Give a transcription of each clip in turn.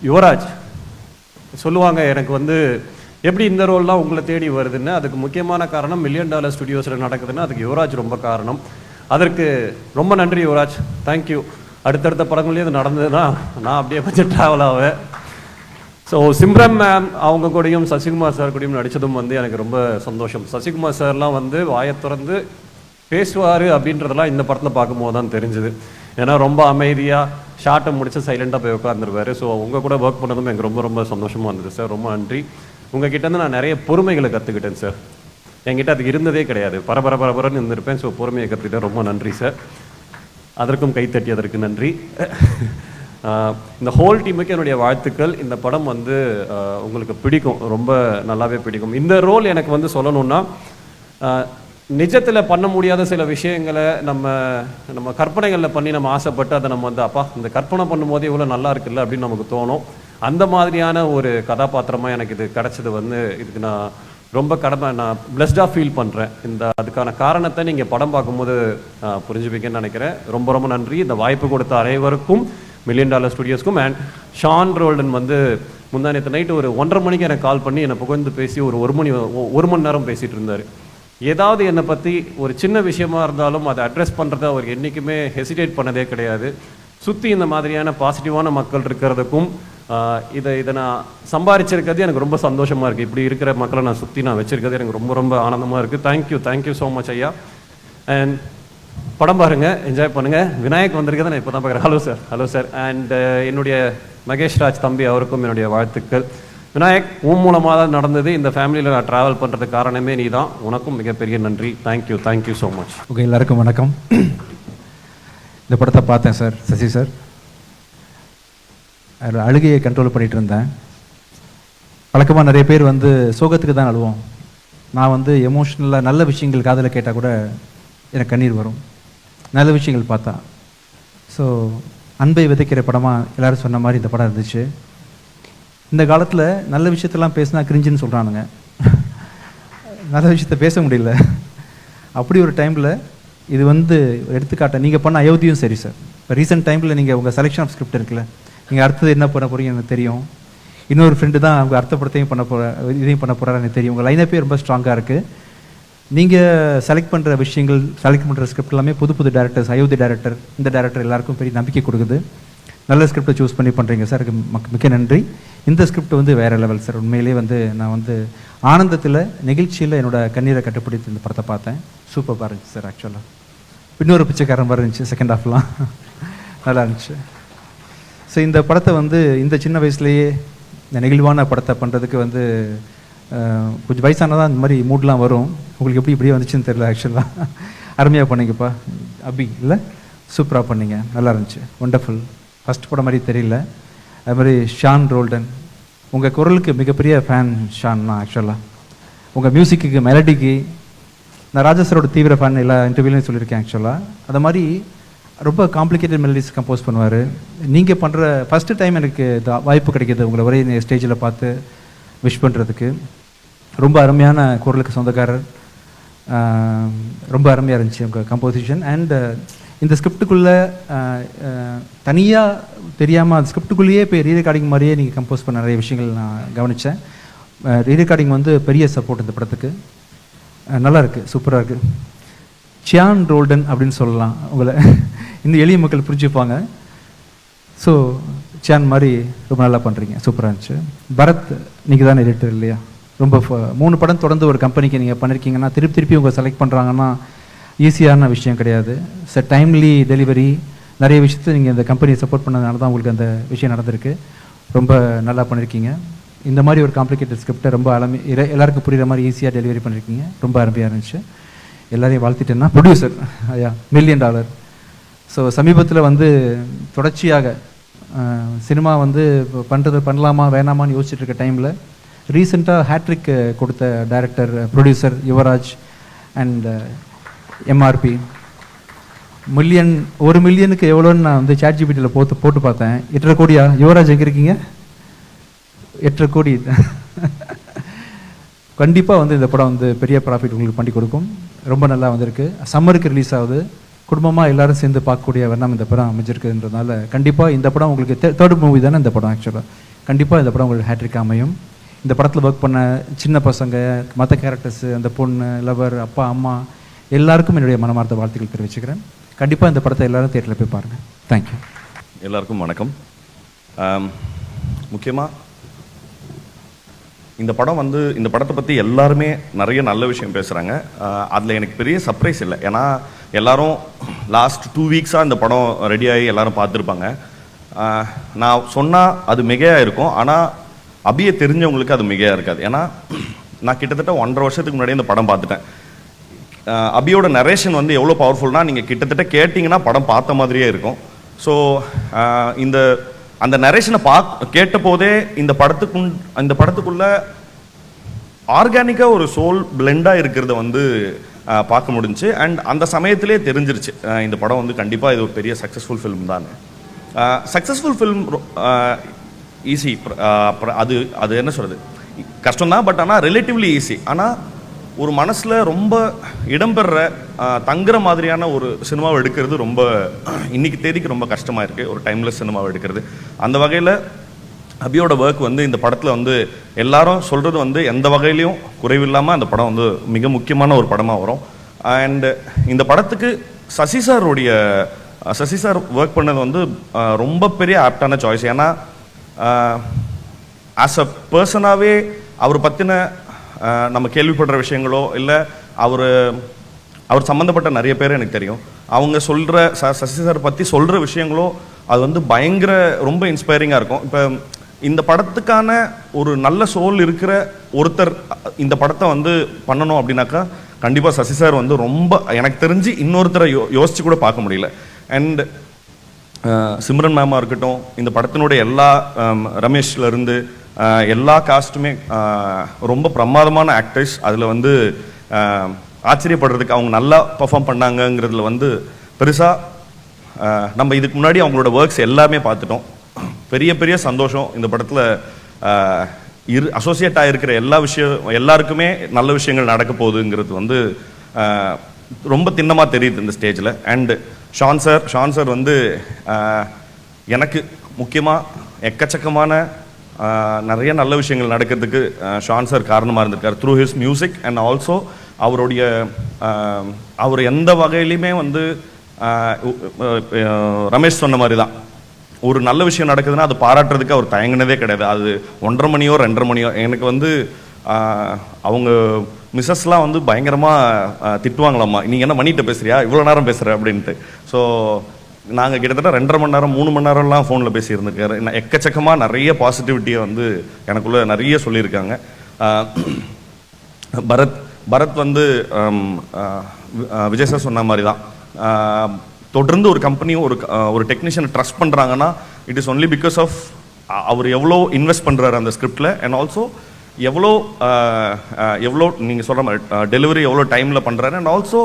யுவராஜ் சொல்லுவாங்க எனக்கு வந்து எப்படி இந்த ரோல்லாம் உங்களை தேடி வருதுன்னு. அதுக்கு முக்கியமான காரணம் $1 மில்லியன் ஸ்டுடியோஸில் நடக்குதுன்னா அதுக்கு யுவராஜ் ரொம்ப காரணம். அதற்கு ரொம்ப நன்றி யுவராஜ், தேங்க்யூ. அடுத்தடுத்த படங்கள்லேயும் இது நடந்ததுன்னா நான் அப்படியே கொஞ்சம் ட்ராவல் ஆவேன். ஸோ சிம்ரன் மேம் அவங்க கூடயும் சசிகுமார் சார் கூடயும் நடித்ததும் வந்து எனக்கு ரொம்ப சந்தோஷம். சசிகுமார் சார்லாம் வந்து வாயை திறந்து பேசுவார் அப்படின்றதெல்லாம் இந்த படத்தில் பார்க்கும்போது தான் தெரிஞ்சுது. ஏன்னா ரொம்ப அமைதியாக ஷார்ட்டை முடிச்சு சைலண்டாக போய் உட்காந்துருவார். ஸோ உங்கள் கூட ஒர்க் பண்ணதும் எனக்கு ரொம்ப ரொம்ப சந்தோஷமாக இருந்தது சார். ரொம்ப நன்றி. உங்ககிட்டேருந்து நான் நிறைய பொறுமைகளை கற்றுக்கிட்டேன் சார். என்கிட்ட அதுக்கு இருந்ததே கிடையாது. பரபரன்னு இருந்திருப்பேன். ஸோ பொறுமையை கற்றுக்கிட்டேன். ரொம்ப நன்றி சார். அதற்கும் கைத்தட்டியதற்கு நன்றி. இந்த ஹோல் டீமுக்கு என்னுடைய வாழ்த்துக்கள். இந்த படம் வந்து உங்களுக்கு பிடிக்கும், ரொம்ப நல்லாவே பிடிக்கும். இந்த ரோல் எனக்கு வந்து சொல்லணுன்னா நிஜத்தில் பண்ண முடியாத சில விஷயங்களை நம்ம கற்பனைகளில் பண்ணி நம்ம ஆசைப்பட்டு அதை நம்ம வந்து அப்பா இந்த கற்பனை பண்ணும்போது இவ்வளோ நல்லா இருக்குல்ல அப்படின்னு நமக்கு தோணும். அந்த மாதிரியான ஒரு கதாபாத்திரமாக எனக்கு இது கிடச்சது வந்து இதுக்கு நான் ரொம்ப நான் பிளஸ்டாக ஃபீல் பண்ணுறேன். அதுக்கான காரணத்தை நீங்கள் படம் பார்க்கும்போது புரிஞ்சுப்பீங்கன்னு நினைக்கிறேன். ரொம்ப ரொம்ப நன்றி. இந்த வாய்ப்பு கொடுத்த அனைவருக்கும், $1 மில்லியன் ஸ்டுடியோஸ்க்கும். அண்ட் ஷான் ரோல்டன் வந்து முந்தானத்து நைட்டு ஒரு 1:30 மணிக்கு எனக்கு கால் பண்ணி என்னை புகழ்ந்து பேசி ஒரு மணி நேரம் பேசிகிட்டு இருந்தார். ஏதாவது என்னை பற்றி ஒரு சின்ன விஷயமா இருந்தாலும் அதை அட்ரெஸ் பண்ணுறத அவர் என்றைக்குமே ஹெசிடேட் பண்ணதே கிடையாது. சுற்றி இந்த மாதிரியான பாசிட்டிவான மக்கள் இருக்கிறதுக்கும் இதை நான் சம்பாதிச்சிருக்கிறது எனக்கு ரொம்ப சந்தோஷமாக இருக்குது. இப்படி இருக்கிற மக்களை நான் சுற்றி நான் வச்சுருக்கிறது எனக்கு ரொம்ப ரொம்ப ஆனந்தமாக இருக்குது. தேங்க்யூ ஸோ மச் ஐயா. அண்ட் படம் பாருங்கள், என்ஜாய் பண்ணுங்கள். விநாயக் வந்திருக்கிறத நான் இப்போ தான் பார்க்குறேன். Hello sir. அண்ட் என்னுடைய மகேஷ் ராஜ் தம்பி அவருக்கும் என்னுடைய வாழ்த்துக்கள். விநாயக், மூலமாக தான் நடந்தது. இந்த ஃபேமிலியில் நான் ட்ராவல் பண்ணுறதுக்கு காரணமே நீ தான். உனக்கும் மிகப்பெரிய நன்றி. Thank you so much. ஓகே, எல்லாருக்கும் வணக்கம். இந்த படத்தை பார்த்தேன் சார், சசி சார். அதில் அழுகையை கண்ட்ரோல் பண்ணிகிட்டு இருந்தேன். வழக்கமாக நிறைய பேர் வந்து சோகத்துக்கு தான் அழுவோம். நான் வந்து எமோஷ்னலாக நல்ல விஷயங்கள் காதில் கேட்டால் கூட எனக்கு கண்ணீர் வரும், நல்ல விஷயங்கள் பார்த்தா. ஸோ அன்பை விதைக்கிற படமாக எல்லோரும் சொன்ன மாதிரி இந்த படம் இருந்துச்சு. இந்த காலத்தில் நல்ல விஷயத்தெல்லாம் பேசினா கிரிஞ்சுன்னு சொல்கிறானுங்க. நல்ல விஷயத்த பேச முடியல. அப்படி ஒரு டைமில் இது வந்து எடுத்துக்காட்ட நீங்கள் பண்ண அயோத்தியும் சரி சார். இப்போ ரீசெண்ட் டைமில் நீங்கள் உங்கள் செலெக்ஷன் ஆஃப் ஸ்கிரிப்ட் இருக்குல்ல, நீங்கள் அடுத்தது என்ன பண்ண போகிறீங்க எனக்கு தெரியும். இன்னொரு ஃப்ரெண்டு தான் அவங்க அர்த்தப்படத்தையும் இதையும் பண்ண போகிறாரு எனக்கு தெரியும். உங்கள் லைனப்பே ரொம்ப ஸ்ட்ராங்காக இருக்குது. நீங்கள் செலக்ட் பண்ணுற விஷயங்கள், செலக்ட் பண்ணுற ஸ்கிரிப்ட் எல்லாமே புது டேரக்டர்ஸ், அயோத்தி டேரக்டர், இந்த டேரக்டர் எல்லாருக்கும் பெரிய நம்பிக்கை கொடுக்குது. நல்ல ஸ்கிரிப்டை சூஸ் பண்ணி பண்ணுறீங்க சார், மிக்க நன்றி. இந்த ஸ்கிரிப்ட் வந்து வேறு லெவல் சார். உண்மையிலே வந்து நான் வந்து ஆனந்தத்தில் நிகழ்ச்சியில் என்னோடய கண்ணீரை கட்டுப்பிடித்து இந்த படத்தை பார்த்தேன். சூப்பராக இருந்துச்சு சார். ஆக்சுவலாக இன்னொரு பிச்சைக்காரன் மாதிரி இருந்துச்சு செகண்ட் ஹாஃப்லாம், நல்லா இருந்துச்சு. ஸோ இந்த படத்தை வந்து இந்த சின்ன வயசுலேயே இந்த நெகிழ்வான படத்தை பண்ணுறதுக்கு வந்து கொஞ்சம் வயசானதான் இந்த மாதிரி மூட்லாம் வரும். உங்களுக்கு எப்படி இப்படியே வந்துச்சுன்னு தெரியல. ஆக்சுவலாக அருமையாக பண்ணிங்கப்பா அபி, இல்லை சூப்பராக பண்ணிங்க, நல்லா இருந்துச்சு, ஒண்டர்ஃபுல். ஃபஸ்ட் படம் மாதிரி தெரியல. அது மாதிரி ஷான் ரோல்டன், உங்கள் குரலுக்கு மிகப்பெரிய ஃபேன் ஷான் தான். ஆக்சுவலாக உங்கள் மியூசிக்கு, மெலடிக்கு நான் ராஜாசரோட தீவிர ஃபேன் எல்லா இன்டர்வியூலையும் சொல்லியிருக்கேன். ஆக்சுவலாக அது மாதிரி ரொம்ப காம்ப்ளிகேட்டட் மெலடிஸ் கம்போஸ் பண்ணுவார். நீங்கள் பண்ணுற ஃபஸ்ட்டு டைம் எனக்கு வாய்ப்பு கிடைக்கிது உங்களை ஒரே ஸ்டேஜில் பார்த்து விஷ் பண்ணுறதுக்கு. ரொம்ப அருமையான குரலுக்கு சொந்தக்காரர். ரொம்ப அருமையாக இருந்துச்சு உங்கள் கம்போசிஷன். அண்ட் இந்த ஸ்கிரிப்டுக்குள்ளே தனியாக தெரியாமல் அந்த ஸ்கிரிப்டுக்குள்ளேயே இப்போ ரீரெக்கார்டிங் மாதிரியே நீங்கள் கம்போஸ் பண்ண நிறைய விஷயங்கள் நான் கவனித்தேன். ரீரெக்கார்டிங் வந்து பெரிய சப்போர்ட் இந்த படத்துக்கு. நல்லா இருக்குது, சூப்பராக இருக்குது. ஷான் ரோல்டன் அப்படின்னு சொல்லலாம் உங்களை, இந்த எளிய மக்கள் புரிஞ்சுப்பாங்க. ஸோ ஷான் மாதிரி ரொம்ப நல்லா பண்ணுறீங்க, சூப்பராக இருந்துச்சு. பரத், நீங்கள் தான் எடிட்டர் இல்லையா? ரொம்ப 3 படம் தொடர்ந்து ஒரு கம்பெனிக்கு நீங்கள் பண்ணியிருக்கீங்கன்னா திருப்பி உங்களை செலக்ட் பண்ணுறாங்கன்னா ஈஸியான விஷயம் கிடையாது சார். டைம்லி டெலிவரி, நிறைய விஷயத்தை நீங்கள் இந்த கம்பெனியை சப்போர்ட் பண்ணதுனால தான் உங்களுக்கு அந்த விஷயம் நடந்திருக்கு. ரொம்ப நல்லா பண்ணியிருக்கீங்க. இந்த மாதிரி ஒரு காம்ப்ளிகேட்டட் ஸ்கிரிப்டை ரொம்ப எல்லாருக்கும் புரிகிற மாதிரி ஈஸியாக டெலிவரி பண்ணியிருக்கீங்க. ரொம்ப அருமையாக இருந்துச்சு. எல்லாரையும் வாழ்த்திட்டேன்னா ப்ரொடியூசர் ஐயா $1 மில்லியன். ஸோ சமீபத்தில் வந்து தொடர்ச்சியாக சினிமா வந்து பண்ணலாமா வேணாமான்னு யோசிச்சுட்டு இருக்க டைமில் ரீசெண்டாக ஹேட்ரிக் கொடுத்த director producer Yuvraj and MRP $1 மில்லியனுக்கு எவ்வளோன்னு நான் வந்து ChatGPTயில் போட்டு பார்த்தேன். 8.5 கோடியா? யுவராஜ் எங்கே இருக்கீங்க? 8.5 கோடி. கண்டிப்பாக வந்து இந்த படம் வந்து பெரிய ப்ராஃபிட் உங்களுக்கு பண்ணி கொடுக்கும். ரொம்ப நல்லா வந்திருக்கு. சம்மருக்கு ரிலீஸ் ஆகுது. குடும்பமாக எல்லாரும் சேர்ந்து பார்க்கக்கூடிய வண்ணம் இந்த படம் அமைஞ்சிருக்குன்றதுனால கண்டிப்பாக இந்த படம் உங்களுக்கு தேர்ட் மூவி தானே இந்த படம். ஆக்சுவலாக கண்டிப்பாக இந்த படம் உங்களுக்கு ஹேட்ரிக் அமையும். இந்த படத்தில் ஒர்க் பண்ண சின்ன பசங்க, மற்ற கேரக்டர்ஸு, அந்த பொண்ணு, லவர், அப்பா, அம்மா எல்லாருக்கும் என்னுடைய மனமார்ந்த வாழ்த்துக்கள் தெரிவிச்சுக்கிறேன். கண்டிப்பாக இந்த படத்தை எல்லாரும் தியேட்டரில் போய் பாருங்கள். தேங்க்யூ. எல்லாருக்கும் வணக்கம். முக்கியமாக இந்த படத்தை பற்றி எல்லாருமே நிறைய நல்ல விஷயம் பேசுகிறாங்க. அதில் எனக்கு பெரிய சர்ப்ரைஸ் இல்லை. ஏன்னா எல்லாரும் லாஸ்ட் 2 வீக்ஸாக இந்த படம் ரெடியாகி எல்லாரும் பார்த்துருப்பாங்க. நான் சொன்னால் அது மிகையாக இருக்கும், ஆனால் அபியை தெரிஞ்சவங்களுக்கு அது மிகையாக இருக்காது. ஏன்னா நான் கிட்டத்தட்ட 1.5 வருஷத்துக்கு முன்னாடி இந்த படம் பார்த்துட்டேன். அபியோட நரேஷன் எவ்வளோ பவர்ஃபுல்னால் நீங்கள் கிட்டத்தட்ட கேட்டிங்கன்னா படம் பார்த்த மாதிரியே இருக்கும். ஸோ அந்த நரேஷனை கேட்ட போதே இந்த படத்துக்குள்ள ஆர்கானிக்காக ஒரு சோல் பிளெண்டாக இருக்கிறத பார்க்க முடிஞ்சு. அண்ட் அந்த சமயத்திலே தெரிஞ்சிருச்சு இந்த படம் கண்டிப்பாக இது ஒரு பெரிய சக்ஸஸ்ஃபுல் ஃபிலிம் தான். சக்ஸஸ்ஃபுல் ஃபிலிம் ஈஸி, அது என்ன சொல்கிறது, கஷ்டம்தான். பட் ஆனால் ரிலேட்டிவ்லி ஈஸி. ஆனால் ஒரு மனசில் ரொம்ப இடம்பெற தங்குற மாதிரியான ஒரு சினிமாவை எடுக்கிறது ரொம்ப இன்னைக்கு தேதிக்கு ரொம்ப கஷ்டமாக இருக்குது, ஒரு டைம்லெஸ் சினிமாவை எடுக்கிறது. அந்த வகையில் அபியோட ஒர்க் இந்த படத்தில் எல்லாரும் சொல்கிறது எந்த வகையிலையும் குறைவில்லாமல் அந்த படம் மிக முக்கியமான ஒரு படமாக வரும். அண்டு இந்த படத்துக்கு சசி சார் ஒர்க் பண்ணது ரொம்ப பெரிய ஆப்டான சாய்ஸ். ஏன்னா ஆஸ் அ பர்சனாகவே அவர் பற்றின நம்ம கேள்விப்படுற விஷயங்களோ இல்லை அவர் சம்மந்தப்பட்ட நிறைய பேர் எனக்கு தெரியும். அவங்க சொல்கிற சசி சார் பற்றி சொல்கிற விஷயங்களோ அது பயங்கர ரொம்ப இன்ஸ்பைரிங்காக இருக்கும். இப்போ இந்த படத்துக்கான ஒரு நல்ல சோல் இருக்கிற ஒருத்தர் இந்த படத்தை பண்ணணும் அப்படின்னாக்கா கண்டிப்பாக சசி சார் ரொம்ப எனக்கு தெரிஞ்சு இன்னொருத்தரை யோசிச்சு கூட பார்க்க முடியல. அண்ட் சிம்ரன் மேமாக இருக்கட்டும், இந்த படத்தினுடைய எல்லா ரமேஷ்லேருந்து எல்லா காஸ்ட்டுமே ரொம்ப பிரமாதமான ஆக்டர்ஸ். அதில் ஆச்சரியப்படுறதுக்கு அவங்க நல்லா பர்ஃபார்ம் பண்ணாங்கங்கிறதுல பெருசாக நம்ம இதுக்கு முன்னாடி அவங்களோட ஒர்க்ஸ் எல்லாமே பார்த்துட்டோம். பெரிய பெரிய சந்தோஷம். இந்த படத்தில் அசோசியேட் ஆகிருக்கிற எல்லாருக்குமே நல்ல விஷயங்கள் நடக்க போகுதுங்கிறது ரொம்ப திண்ணமாக தெரியுது இந்த ஸ்டேஜில். அண்டு ஷான் சார் எனக்கு முக்கியமாக எக்கச்சக்கமான நிறைய நல்ல விஷயங்கள் நடக்கிறதுக்கு ஷான் சார் காரணமாக இருந்திருக்கார் through his music. And also அவர் எந்த வகையிலையுமே ரமேஷ் சொன்ன மாதிரி தான், ஒரு நல்ல விஷயம் நடக்குதுன்னா அது பாராட்டுறதுக்கு அவர் தயங்கினதே கிடையாது. அது 1:30 மணியோ 2:30 மணியோ எனக்கு அவங்க மிஸ்ஸஸ்லாம் பயங்கரமாக திட்டுவாங்களாம்மா, நீங்கள் என்ன மணிகிட்ட பேசுறியா, இவ்வளோ நேரம் பேசுகிற அப்படின்ட்டு. ஸோ நாங்கள் கிட்டத்தட்ட 2.5 மணி நேரம் 3 மணி நேரம்லாம் ஃபோனில் பேசியிருந்துருக்காரு. எக்கச்சக்கமாக நிறைய பாசிட்டிவிட்டியை எனக்குள்ளே நிறைய சொல்லியிருக்காங்க. பரத் விஜய் சார் சொன்ன மாதிரி தான், தொடர்ந்து ஒரு கம்பெனியும் ஒரு டெக்னீஷியனை ட்ரஸ்ட் பண்ணுறாங்கன்னா it is only because of அவர் எவ்வளோ இன்வெஸ்ட் பண்ணுறாரு அந்த ஸ்கிரிப்டில். அண்ட் ஆல்சோ எவ்வளோ நீங்கள் சொல்கிற மாதிரி டெலிவரி எவ்வளோ டைமில் பண்ணுறாரு. அண்ட் ஆல்சோ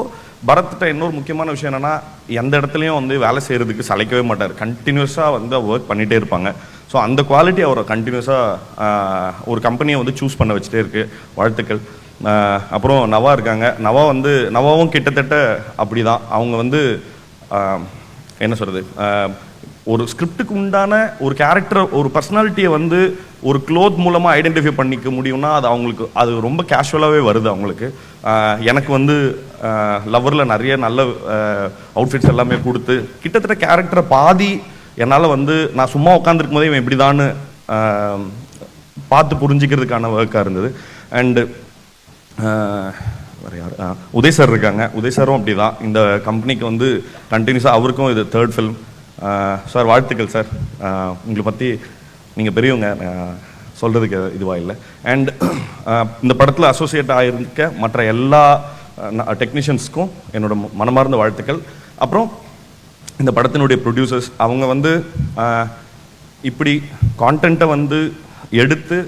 பரத்திட்ட இன்னொரு முக்கியமான விஷயம் என்னென்னா எந்த இடத்துலையும் வேலை செய்கிறதுக்கு சளைக்கவே மாட்டார். கண்டினியூஸாக ஒர்க் பண்ணிகிட்டே இருப்பாங்க. ஸோ அந்த குவாலிட்டி அவரை கண்டினியூஸாக ஒரு கம்பெனியை சூஸ் பண்ண வச்சுட்டே இருக்குது. வாழ்த்துக்கள். அப்புறம் நவா இருக்காங்க. நவாவும் கிட்டத்தட்ட அப்படி தான். அவங்க என்ன சொல்கிறது, ஒரு ஸ்கிரிப்டுக்கு உண்டான ஒரு கேரக்டர், ஒரு பர்சனாலிட்டியை ஒரு க்ளோத் மூலமாக ஐடென்டிஃபை பண்ணிக்க முடியும்னா அது ரொம்ப கேஷுவலாகவே வருது அவங்களுக்கு. எனக்கு லவ்வரில் நிறைய நல்ல அவுட்ஃபிட்ஸ் எல்லாமே கொடுத்து கிட்டத்தட்ட கேரக்டரை பாதி என்னால் நான் சும்மா உட்காந்துருக்கும் போதே இவன் இப்படி தான் பார்த்து புரிஞ்சிக்கிறதுக்கான ஒர்க்காக இருந்தது. அண்டு வேறு யார், உதய் சார் இருக்காங்க. உதய் சாரும் அப்படி தான். இந்த கம்பெனிக்கு கண்டினியூஸாக அவருக்கும் இது 3rd ஃபிலிம். சார் வாழ்த்துக்கள் சார். உங்களை பற்றி நீங்கள் பெரியவங்க, சொல்கிறதுக்கு இதுவாக இல்லை. அண்ட் இந்த படத்தில் அசோசியேட் ஆகிருக்க மற்ற எல்லா டெக்னீஷியன்ஸ்க்கும் என்னோட மனமார்ந்த வாழ்த்துக்கள். அப்புறம் இந்த படத்தினுடைய ப்ரொடியூசர்ஸ், அவங்க இப்படி கான்டென்ட்டை எடுத்து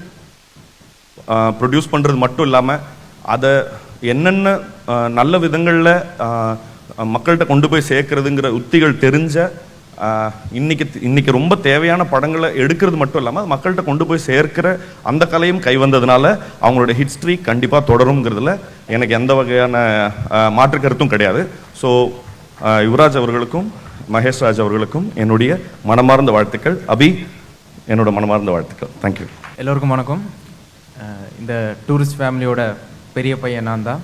ப்ரொடியூஸ் பண்ணுறது மட்டும் இல்லாமல் அதை என்னென்ன நல்ல விதங்களில் மக்கள்கிட்ட கொண்டு போய் சேர்க்கறதுங்கிற உத்திகள் தெரிஞ்ச இன்னைக்கு ரொம்ப தேவையான படங்களை எடுக்கிறது மட்டும் இல்லாமல் மக்கள்கிட்ட கொண்டு போய் சேர்க்கிற அந்த கலையும் கை வந்ததுனால அவங்களோட ஹிஸ்ட்ரி கண்டிப்பாக தொடருங்கிறதுல எனக்கு எந்த வகையான மாற்று கருத்தும் கிடையாது. ஸோ யுவராஜ் அவர்களுக்கும் மகேஷ் ராஜ் அவர்களுக்கும் என்னுடைய மனமார்ந்த வாழ்த்துக்கள். அபி, என்னோட மனமார்ந்த வாழ்த்துக்கள். தேங்க்யூ. எல்லோருக்கும் வணக்கம். இந்த டூரிஸ்ட் ஃபேமிலியோட பெரிய பையன் நான் தான்.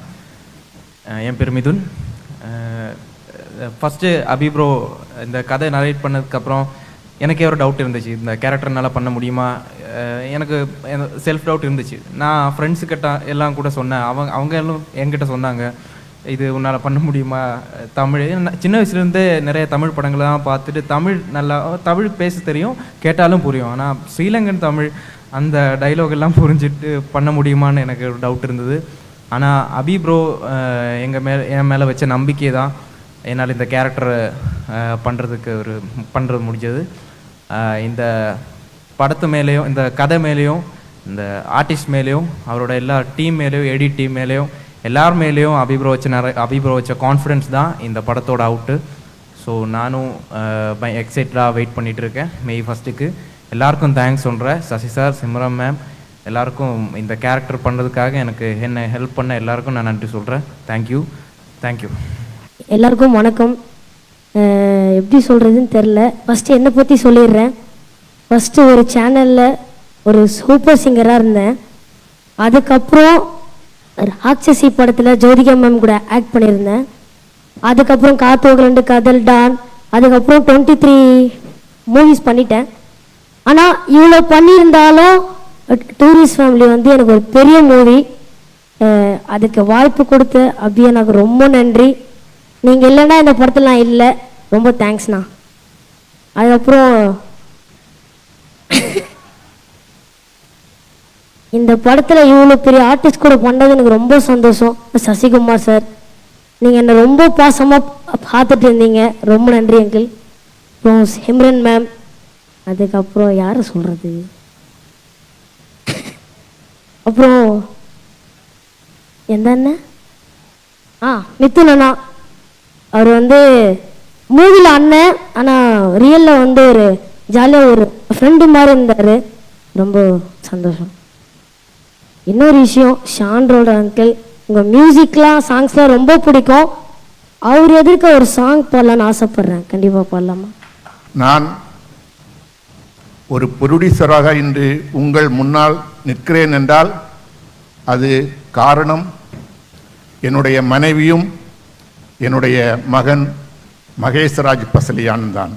என் பேர் மிதுன். ஃபஸ்ட்டு அபி ப்ரோ இந்த கதை நரேட் பண்ணதுக்கப்புறம் எனக்கே ஒரு டவுட் இருந்துச்சு, இந்த கேரக்டர்னால பண்ண முடியுமா. எனக்கு செல்ஃப் டவுட் இருந்துச்சு. நான் ஃப்ரெண்ட்ஸுக்கிட்ட எல்லாம் கூட சொன்னேன். அவங்க எல்லாம் என்கிட்ட சொன்னாங்க, இது உன்னால் பண்ண முடியுமா. தமிழ் சின்ன வயசுலேருந்தே நிறைய தமிழ் படங்கள்லாம் பார்த்துட்டு தமிழ் பேச தெரியும், கேட்டாலும் புரியும். ஆனால் ஸ்ரீலங்கன் தமிழ் அந்த டைலாக் எல்லாம் புரிஞ்சுட்டு பண்ண முடியுமான்னு எனக்கு ஒரு டவுட் இருந்தது. ஆனால் அபி ப்ரோ என் மேலே வச்ச நம்பிக்கை தான் என்னால் இந்த கேரக்டரை பண்ணுறது முடிஞ்சது. இந்த படத்து மேலேயும் இந்த கதை மேலேயும் இந்த ஆர்டிஸ்ட் மேலேயும் அவரோட எல்லா டீம் மேலேயும் எடிட் டீம் மேலேயும் எல்லார் மேலேயும் அபி ப்ரோ வச்ச கான்ஃபிடென்ஸ் தான் இந்த படத்தோட அவுட்டு. ஸோ நானும் எக்ஸைட்டடாக வெயிட் பண்ணிகிட்டு இருக்கேன் May 1 எல்லாருக்கும் தேங்க்ஸ் சொல்கிறேன். சசி சார், சிம்ரன் மேம் எல்லாருக்கும் இந்த கேரக்டர் பண்ணுறதுக்காக என்னை ஹெல்ப் பண்ண எல்லாருக்கும் நான் நன்றி சொல்கிறேன். தேங்க்யூ. எல்லாருக்கும் வணக்கம். எப்படி சொல்கிறதுன்னு தெரில. ஃபஸ்ட்டு என்னை பற்றி சொல்லிடுறேன். ஃபஸ்ட்டு ஒரு சேனலில் ஒரு சூப்பர் சிங்கராக இருந்தேன். அதுக்கப்புறம் ராட்சசி படத்தில் ஜோதிகா மேம் கூட ஆக்ட் பண்ணியிருந்தேன். அதுக்கப்புறம் காத்தோகலண்டு, கதல், டான், அதுக்கப்புறம் 23 மூவிஸ் பண்ணிட்டேன். ஆனால் இவ்வளோ பண்ணியிருந்தாலும் டூரிஸ்ட் ஃபேமிலி வந்து எனக்கு ஒரு பெரிய மூவி. அதுக்கு வாய்ப்பு கொடுத்த அப்படியே எனக்கு ரொம்ப நன்றி. நீங்கள் இல்லைன்னா இந்த படத்தில் நான் இல்லை. ரொம்ப தேங்க்ஸ்ண்ணா. அதுக்கப்புறம் இந்த படத்தில் இவ்வளோ பெரிய ஆர்டிஸ்ட் கூட பண்ணது எனக்கு ரொம்ப சந்தோஷம். சசிகுமார் சார், நீங்கள் என்னை ரொம்ப பாசமாக பார்த்துட்டு இருந்தீங்க, ரொம்ப நன்றி அங்கிள். அப்புறம் சிம்ரன் மேம், அதுக்கப்புறம் யாரை சொல்கிறது, அப்புறம் எந்த அண்ணன், மிதுன் அண்ணா. அவர் வந்து மூவியில் அண்ணன், ஆனால் ரியலில் வந்து ஒரு ஜாலியாக ஒரு ஃப்ரெண்டு மாதிரி இருந்தார். ரொம்ப சந்தோஷம். இன்னொரு விஷயம், ஷான்ரோட அங்கிள், உங்கள் மியூசிக்லாம் சாங்ஸ்லாம் ரொம்ப பிடிக்கும். அவர் எதிர்க்க ஒரு சாங் பாடலான்னு ஆசைப்பட்றேன். கண்டிப்பாக பாடலாமா? நான் ஒரு ப்ரொடியூசராக இன்று உங்கள் முன்னால் நிற்கிறேன் என்றால் அது காரணம் என்னுடைய மனைவியும் என்னுடைய மகன் மகேஷ்ராஜ் பசலியான் தான்.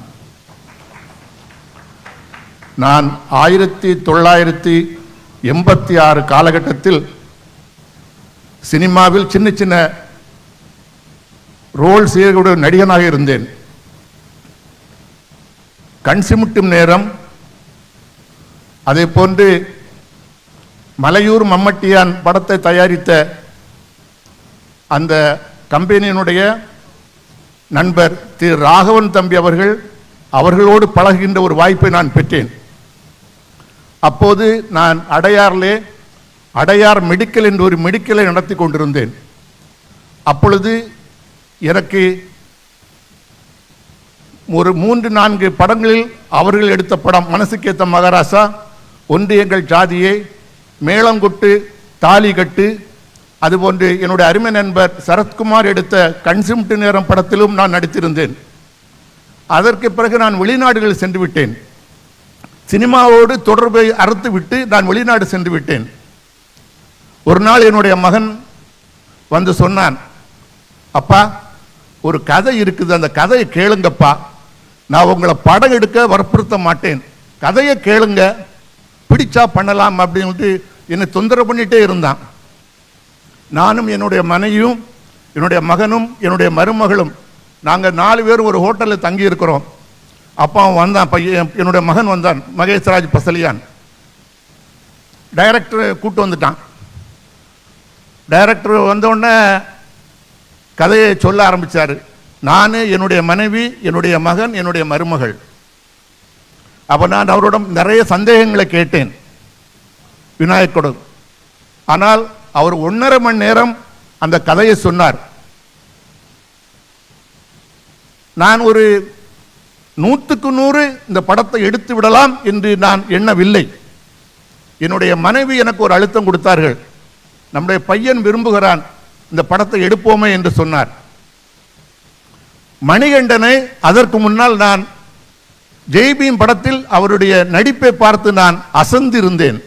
நான் 1986 காலகட்டத்தில் சினிமாவில் சின்ன சின்ன ரோல் செய்யக்கூடிய நடிகனாக இருந்தேன். கண் சிமிட்டும் நேரம், அதே போன்று மலையூர் மம்மட்டியான் படத்தை தயாரித்த அந்த கம்பெனியினுடைய நண்பர் திரு ராகவன் தம்பி அவர்களோடு பழகுகின்ற ஒரு வாய்ப்பை நான் பெற்றேன். அப்போது நான் அடையார் மெடிக்கல் என்ற ஒரு மெடிக்கலை நடத்தி கொண்டிருந்தேன். அப்பொழுது எனக்கு ஒரு 3-4 படங்களில் அவர்கள் எடுத்த படம் மனசுக்கேத்த மகாராசா, ஒன்று எங்கள் ஜாதியே, மேளங்கொட்டு, தாலி கட்டு, அதுபோன்று என்னுடைய அருமை நண்பர் சரத்குமார் எடுத்த கன்சிம்ட்டு நேரம் படத்திலும் நான் நடித்திருந்தேன். அதற்கு பிறகு நான் வெளிநாடுகள் சென்று விட்டேன். சினிமாவோடு தொடர்பை அறுத்து விட்டு நான் வெளிநாடு சென்று விட்டேன். ஒரு நாள் என்னுடைய மகன் வந்து சொன்னான், அப்பா ஒரு கதை இருக்குது, அந்த கதையை கேளுங்கப்பா, நான் உங்களை படம் எடுக்க வற்புறுத்த மாட்டேன், கதையை கேளுங்க, பிடிச்சா பண்ணலாம் அப்படின்ட்டு என்னை தொந்தரவு பண்ணிட்டே இருந்தான். நானும் என்னுடைய மனைவியும் என்னுடைய மகனும் என்னுடைய மருமகளும் நாங்கள் 4 பேரும் ஒரு ஹோட்டலில் தங்கி இருக்கிறோம். அப்போ அவன் வந்தான், என்னுடைய மகன் வந்தான், மகேஷ்ராஜ் பசலியான். டைரக்டர் கூப்பிட்டு வந்துட்டான். டைரக்டர் வந்தோடனே கதையை சொல்ல ஆரம்பித்தார். நான், என்னுடைய மனைவி, என்னுடைய மகன், என்னுடைய மருமகள். அப்போ நான் அவரிடம் நிறைய சந்தேகங்களை கேட்டேன் விநாயகோடு. ஆனால் அவர் 1.5 மணி நேரம் அந்த கதையை சொன்னார். நான் ஒரு 100க்கு 100 இந்த படத்தை எடுத்து விடலாம் என்று நான் எண்ணவில்லை. என்னுடைய மனைவி எனக்கு ஒரு அழுத்தம் கொடுத்தார்கள். நம்முடைய பையன் விரும்புகிறான், இந்த படத்தை எடுப்போமே என்று சொன்னார். மணிகண்டனை அதற்கு முன்னால் நான் ஜெய்பீம் படத்தில் அவருடைய நடிப்பை பார்த்து நான் அசந்திருந்தேன்.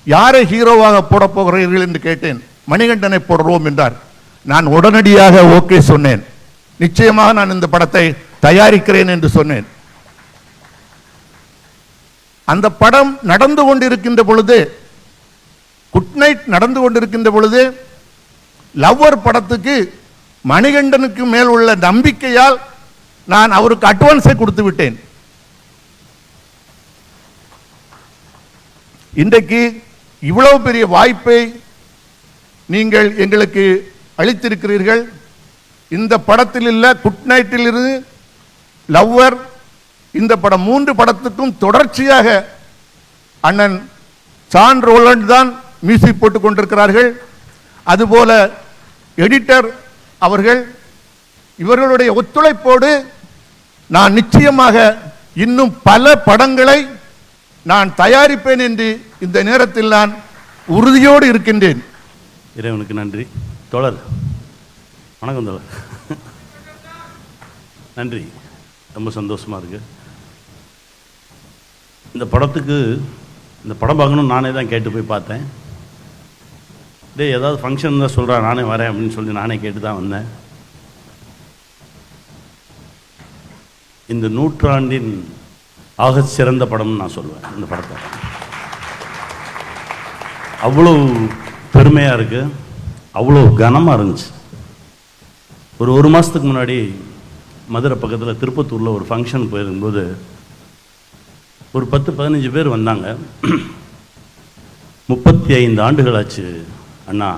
யாரை ஹீரோவாக போட போகிறீர்கள் என்று கேட்டேன். மணிகண்டனை போடுறோம் என்றார். நான் உடனடியாக ஓகே சொன்னேன். நிச்சயமாக நான் இந்த படத்தை தயாரிக்கிறேன் என்று சொன்னேன். அந்த படம் நடந்து கொண்டிருக்கின்ற பொழுது, குட் நைட் நடந்து கொண்டிருக்கின்ற பொழுது, லவ்வர் படத்துக்கு மணிகண்டனுக்கு மேல் உள்ள நம்பிக்கையால் நான் அவருக்கு அட்வான்ஸை கொடுத்து விட்டேன். இன்றைக்கு இவ்வளவு பெரிய வாய்ப்பை நீங்கள் எங்களுக்கு அளித்திருக்கிறீர்கள். இந்த படத்தில் இல்ல, குட் நைட்டில் இருந்து லவ்வர், இந்த படம் 3 படத்துக்கும் தொடர்ச்சியாக அண்ணன் சான் ரோலண்ட் தான் மியூசிக் போட்டுக் கொண்டிருக்கிறார்கள். அதுபோல எடிட்டர் அவர்கள், இவர்களுடைய ஒத்துழைப்போடு நான் நிச்சயமாக இன்னும் பல படங்களை நான் தயாரிப்பேன் என்று இந்த நேரத்தில் நான் உறுதியோடு இருக்கின்றேன். இறைவனுக்கு நன்றி. தோழர், வணக்கம் தோழர். நன்றி, ரொம்ப சந்தோஷமாக இருக்கு. இந்த படத்துக்கு, இந்த படம் பார்க்கணும்னு நானே தான் கேட்டு போய் பார்த்தேன். ஏதாவது ஃபங்க்ஷன் தான் சொல்கிறேன், நானே வரேன் அப்படின்னு சொல்லி நானே கேட்டு தான் வந்தேன். இந்த நூற்றாண்டின் ஆக சிறந்த படம்னு நான் சொல்லுவேன் இந்த படத்தை. அவ்வளோ பெருமையாக இருக்குது, அவ்வளோ கனமாக இருந்துச்சு. ஒரு மாதத்துக்கு முன்னாடி மதுரை பக்கத்தில் திருப்பத்தூரில் ஒரு ஃபங்க்ஷன் போயிருக்கும்போது ஒரு 10-15 பேர் வந்தாங்க. 35 ஆண்டுகள் ஆச்சு அண்ணா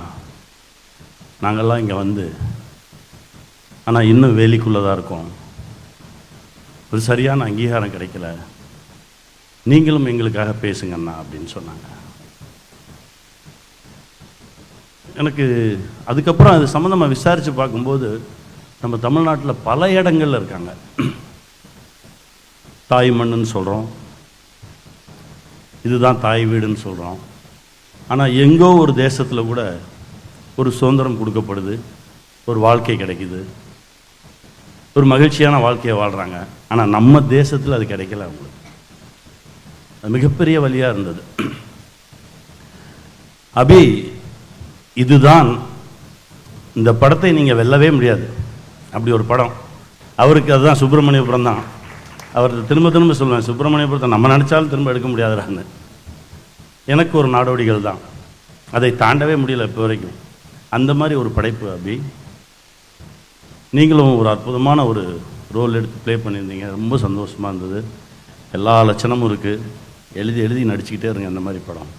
நாங்கள்லாம் இங்கே வந்து, ஆனால் இன்னும் வேலிக்குள்ளே தான் இருக்கோம், ஒரு சரியான அங்கீகாரம் கிடைக்கல, நீங்களும் எங்களுக்காக பேசுங்க அண்ணா அப்படின்னு சொன்னாங்க. எனக்கு அதுக்கப்புறம் அது சம்மந்தமாக விசாரித்து பார்க்கும்போது, நம்ம தமிழ்நாட்டில் பல இடங்கள்ல இருக்காங்க. தாய் மண்ணுன்னு சொல்கிறோம், இதுதான் தாய் வீடுன்னு சொல்கிறோம். ஆனால் எங்கோ ஒரு தேசத்தில் கூட ஒரு சுதந்திரம் கொடுக்கப்படுது, ஒரு வாழ்க்கை கிடைக்குது, ஒரு மகிழ்ச்சியான வாழ்க்கையை வாழ்கிறாங்க. ஆனால் நம்ம தேசத்தில் அது கிடைக்கல அவங்களுக்கு. அது மிகப்பெரிய வழியாக இருந்தது. அபி, இதுதான் இந்த படத்தை நீங்கள் வெல்லவே முடியாது. அப்படி ஒரு படம் அவருக்கு. அதுதான் சுப்பிரமணியபுரம் தான். அவர் திரும்ப சொல்லுவேன், சுப்பிரமணியபுரத்தை நம்ம நினச்சாலும் திரும்ப எடுக்க முடியாதுறான்னு. எனக்கு ஒரு நாடோடிகள் தான், அதை தாண்டவே முடியல இப்போ வரைக்கும். அந்த மாதிரி ஒரு படைப்பு அபி. நீங்களும் ஒரு அற்புதமான ஒரு ரோல் எடுத்து ப்ளே பண்ணியிருந்தீங்க, ரொம்ப சந்தோஷமாக இருந்தது. எல்லா லட்சணமும் இருக்குது. எழுதி நடிச்சுக்கிட்டே இருங்க அந்த மாதிரி படம்.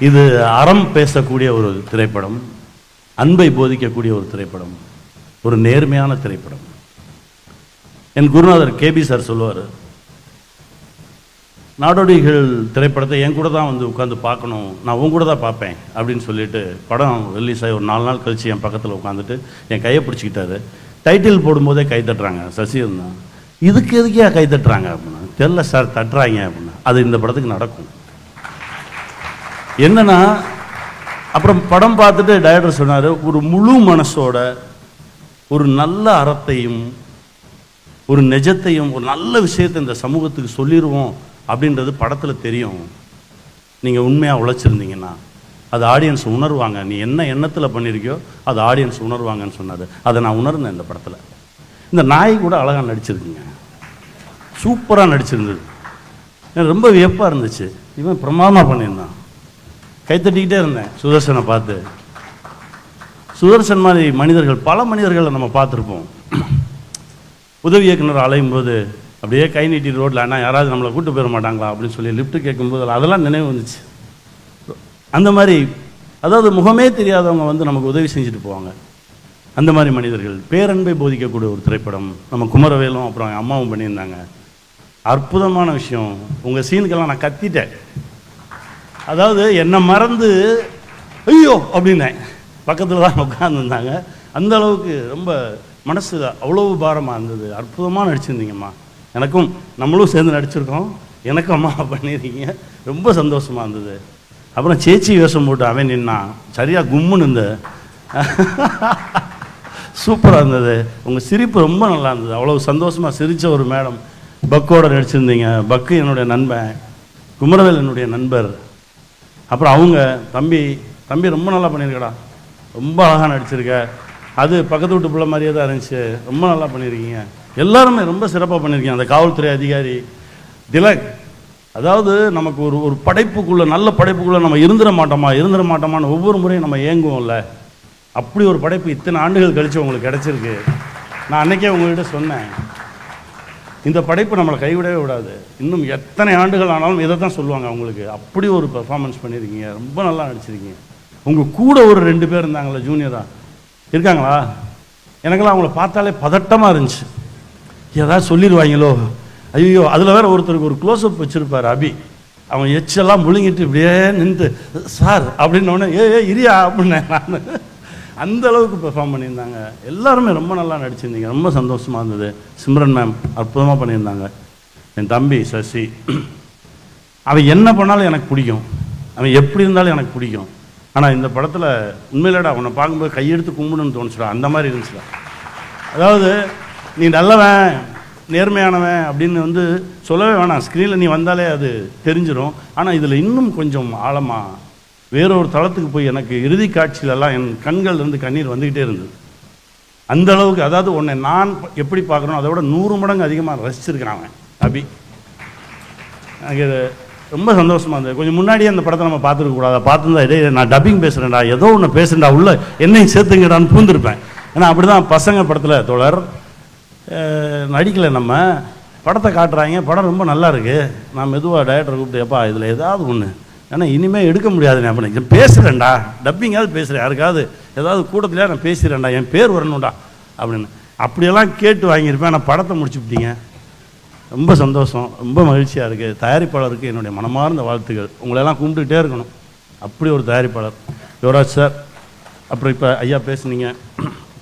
இது அறம் பேசக்கூடிய ஒரு திரைப்படம், அன்பை போதிக்கக்கூடிய ஒரு திரைப்படம், ஒரு நேர்மையான திரைப்படம். என் குருநாதர் கேபி சார் சொல்லுவார், நாடோடிகள் திரைப்படத்தை என் கூட தான் வந்து உட்காந்து பார்க்கணும், நான் உன் கூட தான் பார்ப்பேன் அப்படின்னு சொல்லிட்டு படம் ரிலீஸ் ஆகி ஒரு 4 நாள் கழித்து என் பக்கத்தில் உட்காந்துட்டு என் கையை பிடிச்சிக்கிட்டாரு. டைட்டில் போடும்போதே கை தட்டுறாங்க. சசி இருந்தான், இதுக்கு எதுக்கே கை தட்டுறாங்க அப்படின்னா, தெரில சார் தட்டுறாங்க அப்படின்னா. அது இந்த படத்துக்கு நடக்கும். என்னன்னா, அப்புறம் படம் பார்த்துட்டு டைரக்டர் சொன்னார், ஒரு முழு மனசோட ஒரு நல்ல அறத்தையும் ஒரு நிஜத்தையும் ஒரு நல்ல விஷயத்தை இந்த சமூகத்துக்கு சொல்லிடுவோம் அப்படின்றது படத்தில் தெரியும். நீங்கள் உண்மையாக உழைச்சிருந்தீங்கன்னா அது ஆடியன்ஸ் உணர்வாங்க. நீ என்ன எண்ணத்தில் பண்ணியிருக்கியோ அது ஆடியன்ஸ் உணர்வாங்கன்னு சொன்னார். அதை நான் உணர்ந்தேன் இந்த படத்தில். இந்த நாய் கூட அழகாக நடிச்சிருக்குங்க, சூப்பராக நடிச்சிருந்தது. எனக்கு ரொம்ப வியப்பாக இருந்துச்சு. இவன் பிரமாதமாக பண்ணியிருந்தான். கைத்தட்டிக்கிட்டே இருந்தேன் சுதர்சனை பார்த்து. சுதர்சன் மாதிரி மனிதர்கள், பல மனிதர்களை நம்ம பார்த்துருப்போம். உதவி இயக்குனர் அலையும் போது அப்படியே கை நீட்டி ரோட்டில், அண்ணா யாராவது நம்மளை கூட்டு போயிட மாட்டாங்களா அப்படின்னு சொல்லி லிஃப்ட்டு கேட்கும்போது அதெல்லாம் நினைவு வந்துச்சு. அந்த மாதிரி, அதாவது முகமே தெரியாதவங்க வந்து நமக்கு உதவி செஞ்சுட்டு போவாங்க. அந்த மாதிரி மனிதர்கள். பேரன்பை போதிக்கக்கூடிய ஒரு திரைப்படம். நம்ம குமரவேலும் அப்புறம் என் அம்மாவும் பண்ணியிருந்தாங்க. அற்புதமான விஷயம். உங்கள் சீனுக்கெல்லாம் நான் கத்திட்டேன். அதாவது என்னை மறந்து ஐயோ அப்படின்னேன். பக்கத்தில் தான் உட்காந்துருந்தாங்க. அந்த அளவுக்கு ரொம்ப மனசு அவ்வளவு பாரமாக இருந்தது. அற்புதமாக நடிச்சிருந்தீங்கம்மா. எனக்கும் நம்மளும் சேர்ந்து நடிச்சிருக்கோம். எனக்கும் அம்மா பண்ணியிருக்கீங்க. ரொம்ப சந்தோஷமாக இருந்தது. அப்புறம் சேச்சி வேஷம் போட்டு அவன் நின்னா சரியாக கும்முன்னு இருந்த சூப்பராக இருந்தது. உங்கள் சிரிப்பு ரொம்ப நல்லா இருந்தது. அவ்வளோ சந்தோஷமாக சிரித்த ஒரு மேடம் பக்கோட நடிச்சிருந்தீங்க. பக்கு என்னுடைய நண்பன், குமரவேல் என்னுடைய நண்பர். அப்புறம் அவங்க தம்பி ரொம்ப நல்லா பண்ணியிருக்கடா, ரொம்ப அழகாக நடிச்சிருக்க. அது பக்கத்து வீட்டு பிள்ளை மாதிரியே தான் இருந்துச்சு, ரொம்ப நல்லா பண்ணியிருக்கீங்க. எல்லாருமே ரொம்ப சிறப்பாக பண்ணியிருக்கீங்க. அந்த காவல்துறை அதிகாரி திலக், அதாவது நமக்கு ஒரு படைப்புக்குள்ளே, நல்ல படைப்புக்குள்ளே நம்ம இருந்துட மாட்டோமான்னு ஒவ்வொரு முறையும் நம்ம ஏங்குவோம்ல, அப்படி ஒரு படைப்பு இத்தனை ஆண்டுகள் கழித்து உங்களுக்கு கிடச்சிருக்கு. நான் அன்றைக்கே உங்கள்கிட்ட சொன்னேன், இந்த படைப்பு நம்மளை கைவிடவே விடாது. இன்னும் எத்தனை ஆண்டுகள் ஆனாலும் இதை தான் சொல்லுவாங்க அவங்களுக்கு. அப்படி ஒரு பெர்ஃபார்மன்ஸ் பண்ணியிருக்கீங்க, ரொம்ப நல்லா நடிச்சிருக்கீங்க. உங்கள் கூட ஒரு 2 பேர் இருந்தாங்களே ஜூனியராக, இருக்காங்களா? எனக்கெல்லாம் அவங்கள பார்த்தாலே பதட்டமாக இருந்துச்சு, ஏதாவது சொல்லிடுவாங்களோ. ஐயோ, அதில் வேறு ஒருத்தருக்கு ஒரு க்ளோஸ்அப் வச்சுருப்பார் அபி, அவன் எச்செல்லாம் முழுங்கிட்டு இப்படியே நின்று சார் அப்படின்னோடனே ஏ இரியா அப்படின்னேன் நான். அந்த அளவுக்கு பெர்ஃபார்ம் பண்ணியிருந்தாங்க. எல்லாருமே ரொம்ப நல்லா நடிச்சிருந்தீங்க, ரொம்ப சந்தோஷமாக இருந்தது. சிம்ரன் மேம் அற்புதமாக பண்ணியிருந்தாங்க. என் தம்பி சசி, அவன் என்ன பண்ணாலும் எனக்கு பிடிக்கும், அவன் எப்படி இருந்தாலும் எனக்கு பிடிக்கும். ஆனால் இந்த படத்தில் உண்மையிலடா அவனை பார்க்கும்போது கையெடுத்து கும்பிடுன்னு தோணுச்சுடா, அந்த மாதிரி இருந்துச்சுடா. அதாவது நீ நல்லவன் நேர்மையானவன் அப்படின்னு சொல்லவே வேணாம், ஸ்க்ரீனில் நீ வந்தாலே அது தெரிஞ்சிடும். ஆனால் இதில் இன்னும் கொஞ்சம் ஆழமாக வேறொரு தளத்துக்கு போய் எனக்கு இறுதி காட்சியிலெல்லாம் என் கண்கள் இருந்து கண்ணீர் வந்துக்கிட்டே இருந்தது. அந்த அளவுக்கு, அதாவது உன்னை நான் எப்படி பார்க்குறோம் அதை விட 100 மடங்கு அதிகமாக ரசிச்சிருக்கிறான் அவன் அபி. எனக்கு இது ரொம்ப சந்தோஷமாக இருந்தது. கொஞ்சம் முன்னாடியே அந்த படத்தை நம்ம பார்த்துருக்கக்கூடாது, பார்த்துருந்தா இதே நான் டப்பிங் பேசுகிறேன்டா, ஏதோ ஒன்று பேசுகிறேன்டா, உள்ள என்னையும் சேர்த்துங்கடான்னு பூந்துருப்பேன். ஏன்னா அப்படி தான் பசங்க படத்தில் தோழர் நடிக்கலை, நம்ம படத்தை காட்டுறாங்க, படம் ரொம்ப நல்லா இருக்குது. நான் மெதுவாக டைரக்டரை கூப்பிட்டு, எப்பா இதில் ஏதாவது ஒன்று, ஏன்னா இனிமேல் எடுக்க முடியாதுண்ணே அப்படின்னு பேசுகிறேன்டா, டப்பிங்காவது பேசுகிறேன், யாருக்காவது ஏதாவது கூட்டத்திலே நான் பேசுகிறேன்டா, என் பேர் வரணும்டா அப்படின்னு. அப்படியெல்லாம் கேட்டு வாங்கியிருப்பேன். ஆனால் படத்தை முடிச்சுவிட்டீங்க, ரொம்ப சந்தோஷம், ரொம்ப மகிழ்ச்சியாக இருக்குது. தயாரிப்பாளருக்கு என்னுடைய மனமார்ந்த வாழ்த்துக்கள். உங்களெல்லாம் கும்பிட்டுக்கிட்டே இருக்கணும், அப்படி ஒரு தயாரிப்பாளர் யுவராஜ் சார். அப்புறம் இப்போ ஐயா பேசுனீங்க,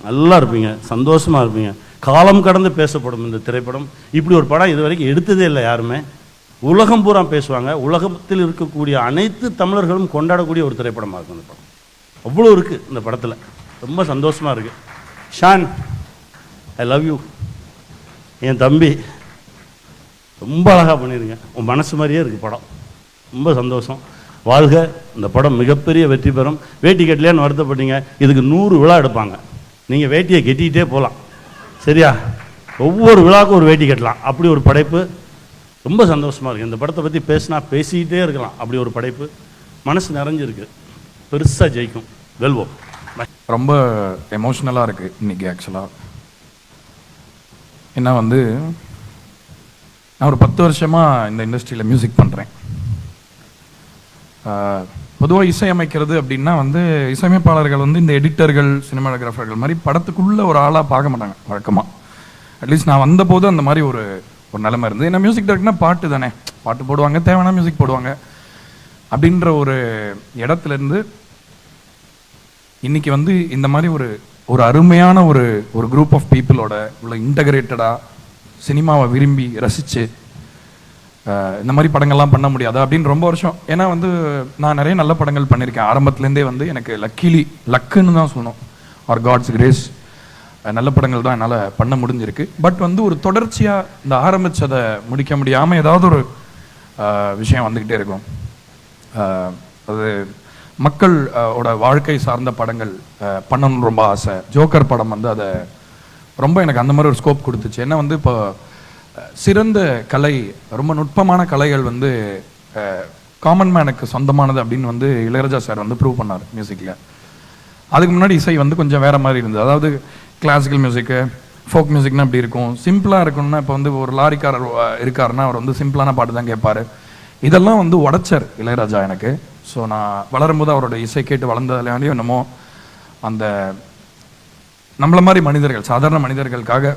நல்லா இருப்பீங்க, சந்தோஷமாக இருப்பீங்க. காலம் கடந்து பேசப்படும் இந்த திரைப்படம். இப்படி ஒரு படம் இது வரைக்கும் எடுத்ததே இல்லை யாருமே. உலகம் பூரா பேசுவாங்க, உலகத்தில் இருக்கக்கூடிய அனைத்து தமிழர்களும் கொண்டாடக்கூடிய ஒரு திரைப்படமாக இருக்கும் இந்த படம். அவ்வளோ இருக்குது இந்த படத்தில், ரொம்ப சந்தோஷமாக இருக்குது. ஷான், ஐ லவ் யூ, என் தம்பி, ரொம்ப அழகாக பண்ணிடுங்க. உன் மனசு மாதிரியே இருக்குது படம், ரொம்ப சந்தோஷம். வாழ்க, இந்த படம் மிகப்பெரிய வெற்றி பெறும். வேட்டி கட்டலையான்னு வருத்தப்பட்டீங்க, இதுக்கு 100 விழா எடுப்பாங்க. நீங்கள் வேட்டியை கட்டிக்கிட்டே போகலாம், சரியா? ஒவ்வொரு விழாவுக்கும் ஒரு வேட்டி கட்டலாம், அப்படி ஒரு படைப்பு. ரொம்ப சந்தோஷமாக இருக்குது. இந்த படத்தை பற்றி பேசினா பேசிக்கிட்டே இருக்கலாம், அப்படி ஒரு படைப்பு. மனசு நிறைஞ்சிருக்கு, பெருசாக ஜெயிக்கும், வெல்வோம். ரொம்ப எமோஷ்னலாக இருக்குது இன்றைக்கி ஆக்சுவலாக. ஏன்னா நான் ஒரு 10 வருஷமாக இந்த இண்டஸ்ட்ரியில் மியூசிக் பண்ணுறேன். பொதுவாக இசையமைக்கிறது அப்படின்னா இசையமைப்பாளர்கள் இந்த எடிட்டர்கள், சினிமாட்டோகிராஃபர்கள் மாதிரி படத்துக்குள்ளே ஒரு ஆளாக பார்க்க மாட்டாங்க வழக்கமாக. அட்லீஸ்ட் நான் வந்தபோது அந்த மாதிரி ஒரு நிலைமை இருந்தது. ஏன்னா மியூசிக் டைரக்டர்னா பாட்டு தானே, பாட்டு போடுவாங்க, தேவையான மியூசிக் போடுவாங்க அப்படின்ற ஒரு இடத்துலேருந்து இன்றைக்கி இந்த மாதிரி ஒரு அருமையான ஒரு குரூப் ஆஃப் பீப்புளோட உள்ள இன்டகிரேட்டடாக சினிமாவை விரும்பி ரசித்து இந்த மாதிரி படங்கள்லாம் பண்ண முடியாது அப்படின்னு ரொம்ப வருஷம். ஏன்னா நான் நிறைய நல்ல படங்கள் பண்ணியிருக்கேன் ஆரம்பத்துலேருந்தே. எனக்கு லக்குன்னு தான் சொல்லணும், ஆர் காட்ஸ் கிரேஸ், நல்ல படங்கள் தான் என்னால் பண்ண முடிஞ்சிருக்கு. பட் ஒரு தொடர்ச்சியாக இந்த ஆரம்பித்ததை முடிக்க முடியாமல் ஏதாவது ஒரு விஷயம் வந்துக்கிட்டே இருக்கும். அது மக்கள் ஓட வாழ்க்கை சார்ந்த படங்கள் பண்ணணும்னு ரொம்ப ஆசை. ஜோக்கர் படம் அதை ரொம்ப எனக்கு அந்த மாதிரி ஒரு ஸ்கோப் கொடுத்துச்சு. ஏன்னா இப்போ சிறந்த கலை, ரொம்ப நுட்பமான கலைகள் காமன் மேனுக்கு சொந்தமானது அப்படின்னு இளையராஜா சார் ப்ரூவ் பண்ணார் மியூசிக்கில். அதுக்கு முன்னாடி இசை கொஞ்சம் வேறு மாதிரி இருந்தது. அதாவது கிளாசிக்கல் மியூசிக்கு, ஃபோக் மியூசிக்னா அப்படி இருக்கும், சிம்பிளாக இருக்கணும்னா இப்போ ஒரு லாரிக்காரர் இருக்காருன்னா அவர் சிம்பிளான பாட்டு தான் கேட்பார். இதெல்லாம் உடைச்சார் இளையராஜா எனக்கு. ஸோ நான் வளரும்போது அவரோட இசை கேட்டு வளர்ந்ததுலையோ என்னமோ அந்த நம்மள மாதிரி மனிதர்கள், சாதாரண மனிதர்களுக்காக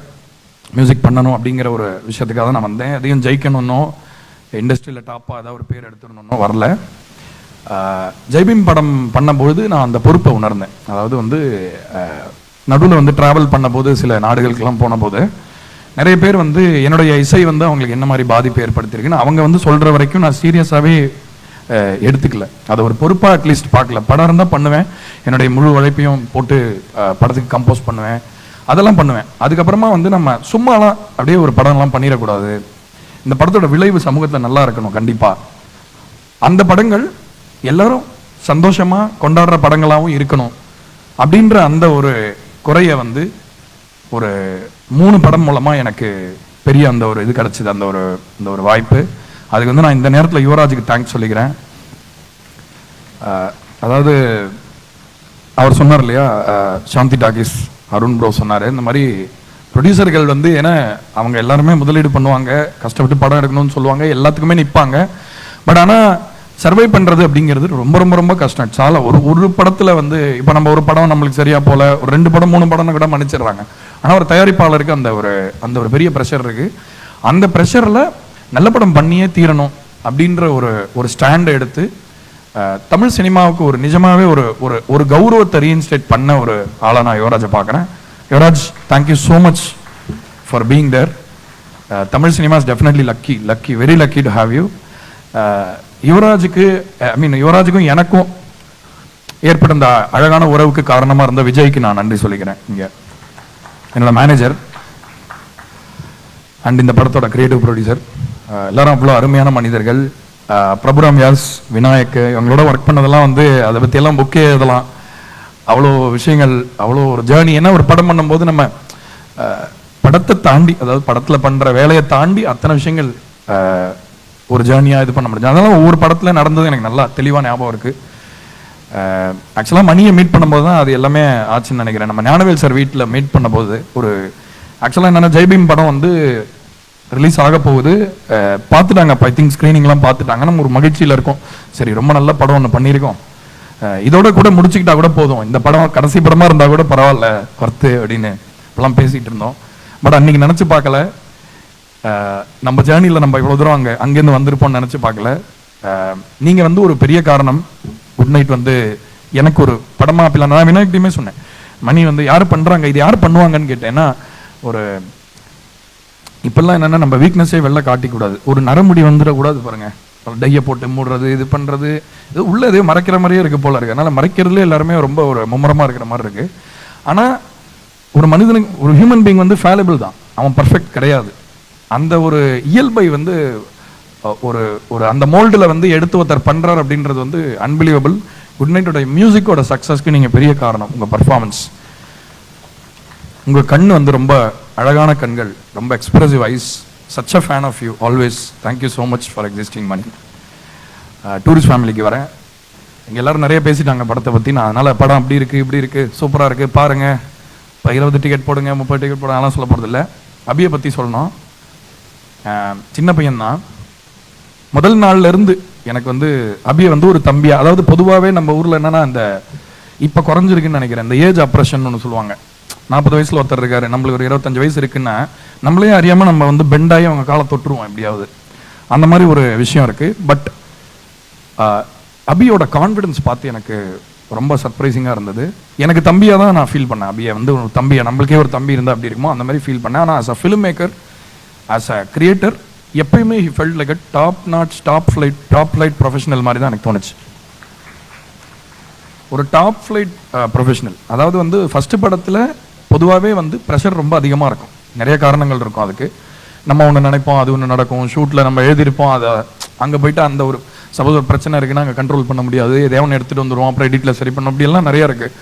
மியூசிக் பண்ணணும் அப்படிங்கிற ஒரு விஷயத்துக்காக தான் நான் வந்தேன். அதையும் ஜெயிக்கணுன்னோ இண்டஸ்ட்ரியில் டாப்பாக ஏதாவது ஒரு பேர் எடுத்துடணுன்னோ வரல. ஜெய்பீம் படம் பண்ணும்போது நான் அந்த பொறுப்பை உணர்ந்தேன். அதாவது நடுவில் ட்ராவல் பண்ணும்போது சில நாடுகளுக்கெல்லாம் போன போது நிறைய பேர் என்னுடைய இசை அவங்களுக்கு என்ன மாதிரி பாதிப்பு ஏற்படுத்தியிருக்குன்னு அவங்க சொல்கிற வரைக்கும் நான் சீரியஸாகவே எடுத்துக்கல. அதை ஒரு பொறுப்பாக அட்லீஸ்ட் பார்க்கல. படம் இருந்தால் பண்ணுவேன், என்னுடைய முழு உழைப்பையும் போட்டு படத்துக்கு கம்போஸ் பண்ணுவேன், அதெல்லாம் பண்ணுவேன். அதுக்கப்புறமா நம்ம சும்மாலாம் அப்படியே ஒரு படம்லாம் பண்ணிடக்கூடாது, இந்த படத்தோட விளைவு சமூகத்தில் நல்லா இருக்கணும் கண்டிப்பா. அந்த படங்கள் எல்லாரும் சந்தோஷமா கொண்டாடுற படங்களாகவும் இருக்கணும் அப்படின்ற அந்த ஒரு குறைய வந்து ஒரு 3 படம் மூலமா எனக்கு பெரிய அந்த ஒரு இது கிடைச்சது, அந்த ஒரு வாய்ப்பு. அதுக்கு வந்து நான் இந்த நேரத்தில் யுவராஜுக்கு தேங்க்ஸ் சொல்லிக்கிறேன். அதாவது அவர் சொன்னார் இல்லையா, சாந்தி டாகிஸ் அருண் ப்ரோ சொன்னார், இந்த மாதிரி ப்ரொடியூசர்கள் வந்து ஏன்னா அவங்க எல்லாருமே முதலீடு பண்ணுவாங்க, கஷ்டப்பட்டு படம் எடுக்கணும்னு சொல்லுவாங்க, எல்லாத்துக்குமே நிற்பாங்க. பட் ஆனால் சர்வை பண்ணுறது அப்படிங்கிறது ரொம்ப ரொம்ப ரொம்ப கஷ்டம். சால ஒரு படத்தில் வந்து இப்போ நம்ம ஒரு படம் நம்மளுக்கு சரியா போல, ஒரு 2 படம் 3 படம்னு கூட மன்னிச்சிடுறாங்க. ஆனால் ஒரு தயாரிப்பாளருக்கு அந்த ஒரு பெரிய ப்ரெஷர் இருக்கு. அந்த ப்ரெஷரில் நல்ல படம் பண்ணியே தீரணும் அப்படின்ற ஒரு ஸ்டாண்டை எடுத்து தமிழ் சினிமாவுக்கு ஒரு நிஜமாவே ஒரு கௌரவத்தை ரீஇன்ஸ்டேட் பண்ண ஒரு ஆளை நான் யுவராஜை பார்க்குறேன். Yuvaraj, thank you so much for being there. Tamil cinema is definitely lucky very lucky to have you. யுவராஜுக்கும் எனக்கும் ஏற்பட்ட இந்த அழகான உறவுக்கு காரணமாக இருந்த விஜய்க்கு நான் நன்றி சொல்லிக்கிறேன். இங்கே என்னோட மேனேஜர் அண்ட் இந்த படத்தோட கிரியேட்டிவ் ப்ரொடியூசர் எல்லாரும் அவ்வளோ அருமையான மனிதர்கள். பிரபுராம் யாஸ், விநாயக், இவங்களோட ஒர்க் பண்ணதெல்லாம் வந்து அதை பற்றியெல்லாம் புக்கே எழுதலாம். அவ்வளோ விஷயங்கள், அவ்வளோ ஒரு ஜேர்னி. ஏன்னா ஒரு படம் பண்ணும்போது நம்ம படத்தை தாண்டி, அதாவது படத்தில் பண்ணுற வேலையை தாண்டி அத்தனை விஷயங்கள் ஒரு ஜேர்னியாக இது பண்ண முடியும். அதெல்லாம் ஒவ்வொரு படத்தில் நடந்தது எனக்கு நல்லா தெளிவாக ஞாபகம் இருக்குது. ஆக்சுவலாக மணியை மீட் பண்ணும்போது தான் அது எல்லாமே ஆச்சுன்னு நினைக்கிறேன். நம்ம ஞானவேல் சார் வீட்டில் மீட் பண்ணும்போது ஆக்சுவலாக என்னென்னா ஜெய்பீம் படம் வந்து ரிலீஸ் ஆக போகுது, பார்த்துட்டாங்க. அப்போ ஐ திங்க் ஸ்க்ரீனிங்லாம் பார்த்துட்டாங்க. நம்ம ஒரு மகிழ்ச்சியில் இருக்கோம், சரி ரொம்ப நல்ல படம் ஒன்று பண்ணியிருக்கோம், இதோட கூட முடிச்சுக்கிட்டா கூட போதும், இந்த படம் கடைசி படமாக இருந்தால் கூட பரவாயில்ல வர்த்து அப்படின்னு இப்பெல்லாம் பேசிகிட்டு இருந்தோம். பட் அன்றைக்கி நினச்சி பார்க்கல, நம்ம ஜேர்னியில் நம்ம இவ்வளோ தூரம் அங்கேருந்து வந்திருப்போம்னு நினச்சி பார்க்கல. நீங்கள் வந்து ஒரு பெரிய காரணம். குட் நைட் வந்து எனக்கு ஒரு படமா அப்படி நான் விநாயகத்தையுமே சொன்னேன், மணி வந்து யார் பண்ணுறாங்க, இது யார் பண்ணுவாங்கன்னு கேட்டேன். ஏன்னா ஒரு இப்பெல்லாம் என்னென்னா நம்ம வீக்னஸே வெளில காட்டிக்கூடாது, ஒரு நரமுடி வந்துடக்கூடாது பாருங்க, டையை போட்டு மூடுறது, இது பண்ணுறது, இது உள்ளது மறைக்கிற மாதிரியே இருக்குது போல இருக்குது. அதனால் மறைக்கிறதுலே எல்லாருமே ரொம்ப ஒரு மும்முரமாக இருக்கிற மாதிரி இருக்குது. ஆனால் ஒரு மனிதனுக்கு, ஒரு ஹியூமன் பீயிங் வந்து ஃபேலபிள் தான், அவன் பர்ஃபெக்ட் கிடையாது. அந்த ஒரு இயல்பை வந்து ஒரு அந்த மோல்டில் வந்து எடுத்து ஒருத்தர் பண்ணுறார் அப்படின்றது வந்து அன்பிலீவபிள். குட் நைட்டோட மியூசிக்கோட சக்ஸஸ்க்கு நீங்கள் பெரிய காரணம், உங்கள் பர்ஃபார்மன்ஸ். உங்கள் கண் வந்து ரொம்ப அழகான கண்கள், ரொம்ப expressive eyes. Such a fan of you always. Thank you so much for existing Mani. Tourist ஃபேமிலிக்கு வரேன். இங்கே எல்லோரும் நிறைய பேசிட்டாங்க படத்தை பற்றி. நான் அதனால் படம் அப்படி இருக்குது இப்படி இருக்குது சூப்பராக இருக்குது பாருங்கள், இப்போ 20 டிக்கெட் போடுங்க 30 டிக்கெட் போடுங்க அதெல்லாம் சொல்ல போகிறதில்ல. அபியை பற்றி சொல்லணும். சின்ன பையன்தான். முதல் நாள்லேருந்து எனக்கு வந்து அபியை வந்து ஒரு தம்பியா, அதாவது பொதுவாகவே நம்ம ஊரில் என்னென்னா இந்த இப்போ குறைஞ்சிருக்குன்னு நினைக்கிறேன், இந்த ஏஜ் அப்ரெஷன் ஒன்று சொல்லுவாங்க. 40 வயசில் ஒருத்தர் இருக்காரு, நம்மளுக்கு ஒரு 25 வயசு இருக்குன்னா நம்மளே அறியாமல் நம்ம வந்து பெண்டாகி அவங்க காலை தொட்டுருவோம் எப்படியாவது. அந்த மாதிரி ஒரு விஷயம் இருக்குது. பட் அபியோட கான்ஃபிடன்ஸ் பார்த்து எனக்கு ரொம்ப சர்ப்ரைசிங்காக இருந்தது. எனக்கு தம்பியாக தான் நான் ஃபீல் பண்ணேன். அபியை வந்து ஒரு தம்பியை, நம்மளுக்கே ஒரு தம்பி இருந்தால் அப்படி இருக்குமோ அந்த மாதிரி ஃபீல் பண்ணேன். ஆனால் as a film maker, as a creator, எப்பயுமே he felt like a top flight professional மாதிரி தான் எனக்கு தோணுச்சு. ஒரு டாப் ஃப்ளைட் ப்ரொஃபஷனல். அதாவது வந்து ஃபஸ்ட்டு படத்தில் பொதுவாகவே வந்து ப்ரெஷர் ரொம்ப அதிகமாக இருக்கும், நிறைய காரணங்கள் இருக்கும் அதுக்கு. நம்ம ஒன்று நினைப்போம், அது ஒன்று நடக்கும். ஷூட்டில் நம்ம எழுதியிருப்போம், அதை அங்கே போயிட்டு அந்த ஒரு சப்போஸ் ஒரு பிரச்சனை இருக்குன்னா அங்கே கண்ட்ரோல் பண்ண முடியாது, எதையோ ஒன்று எடுத்துகிட்டு வந்துடுவோம், அப்புறம் எடிட்டில் சரி பண்ண, அப்படியெல்லாம் நிறையா இருக்குது.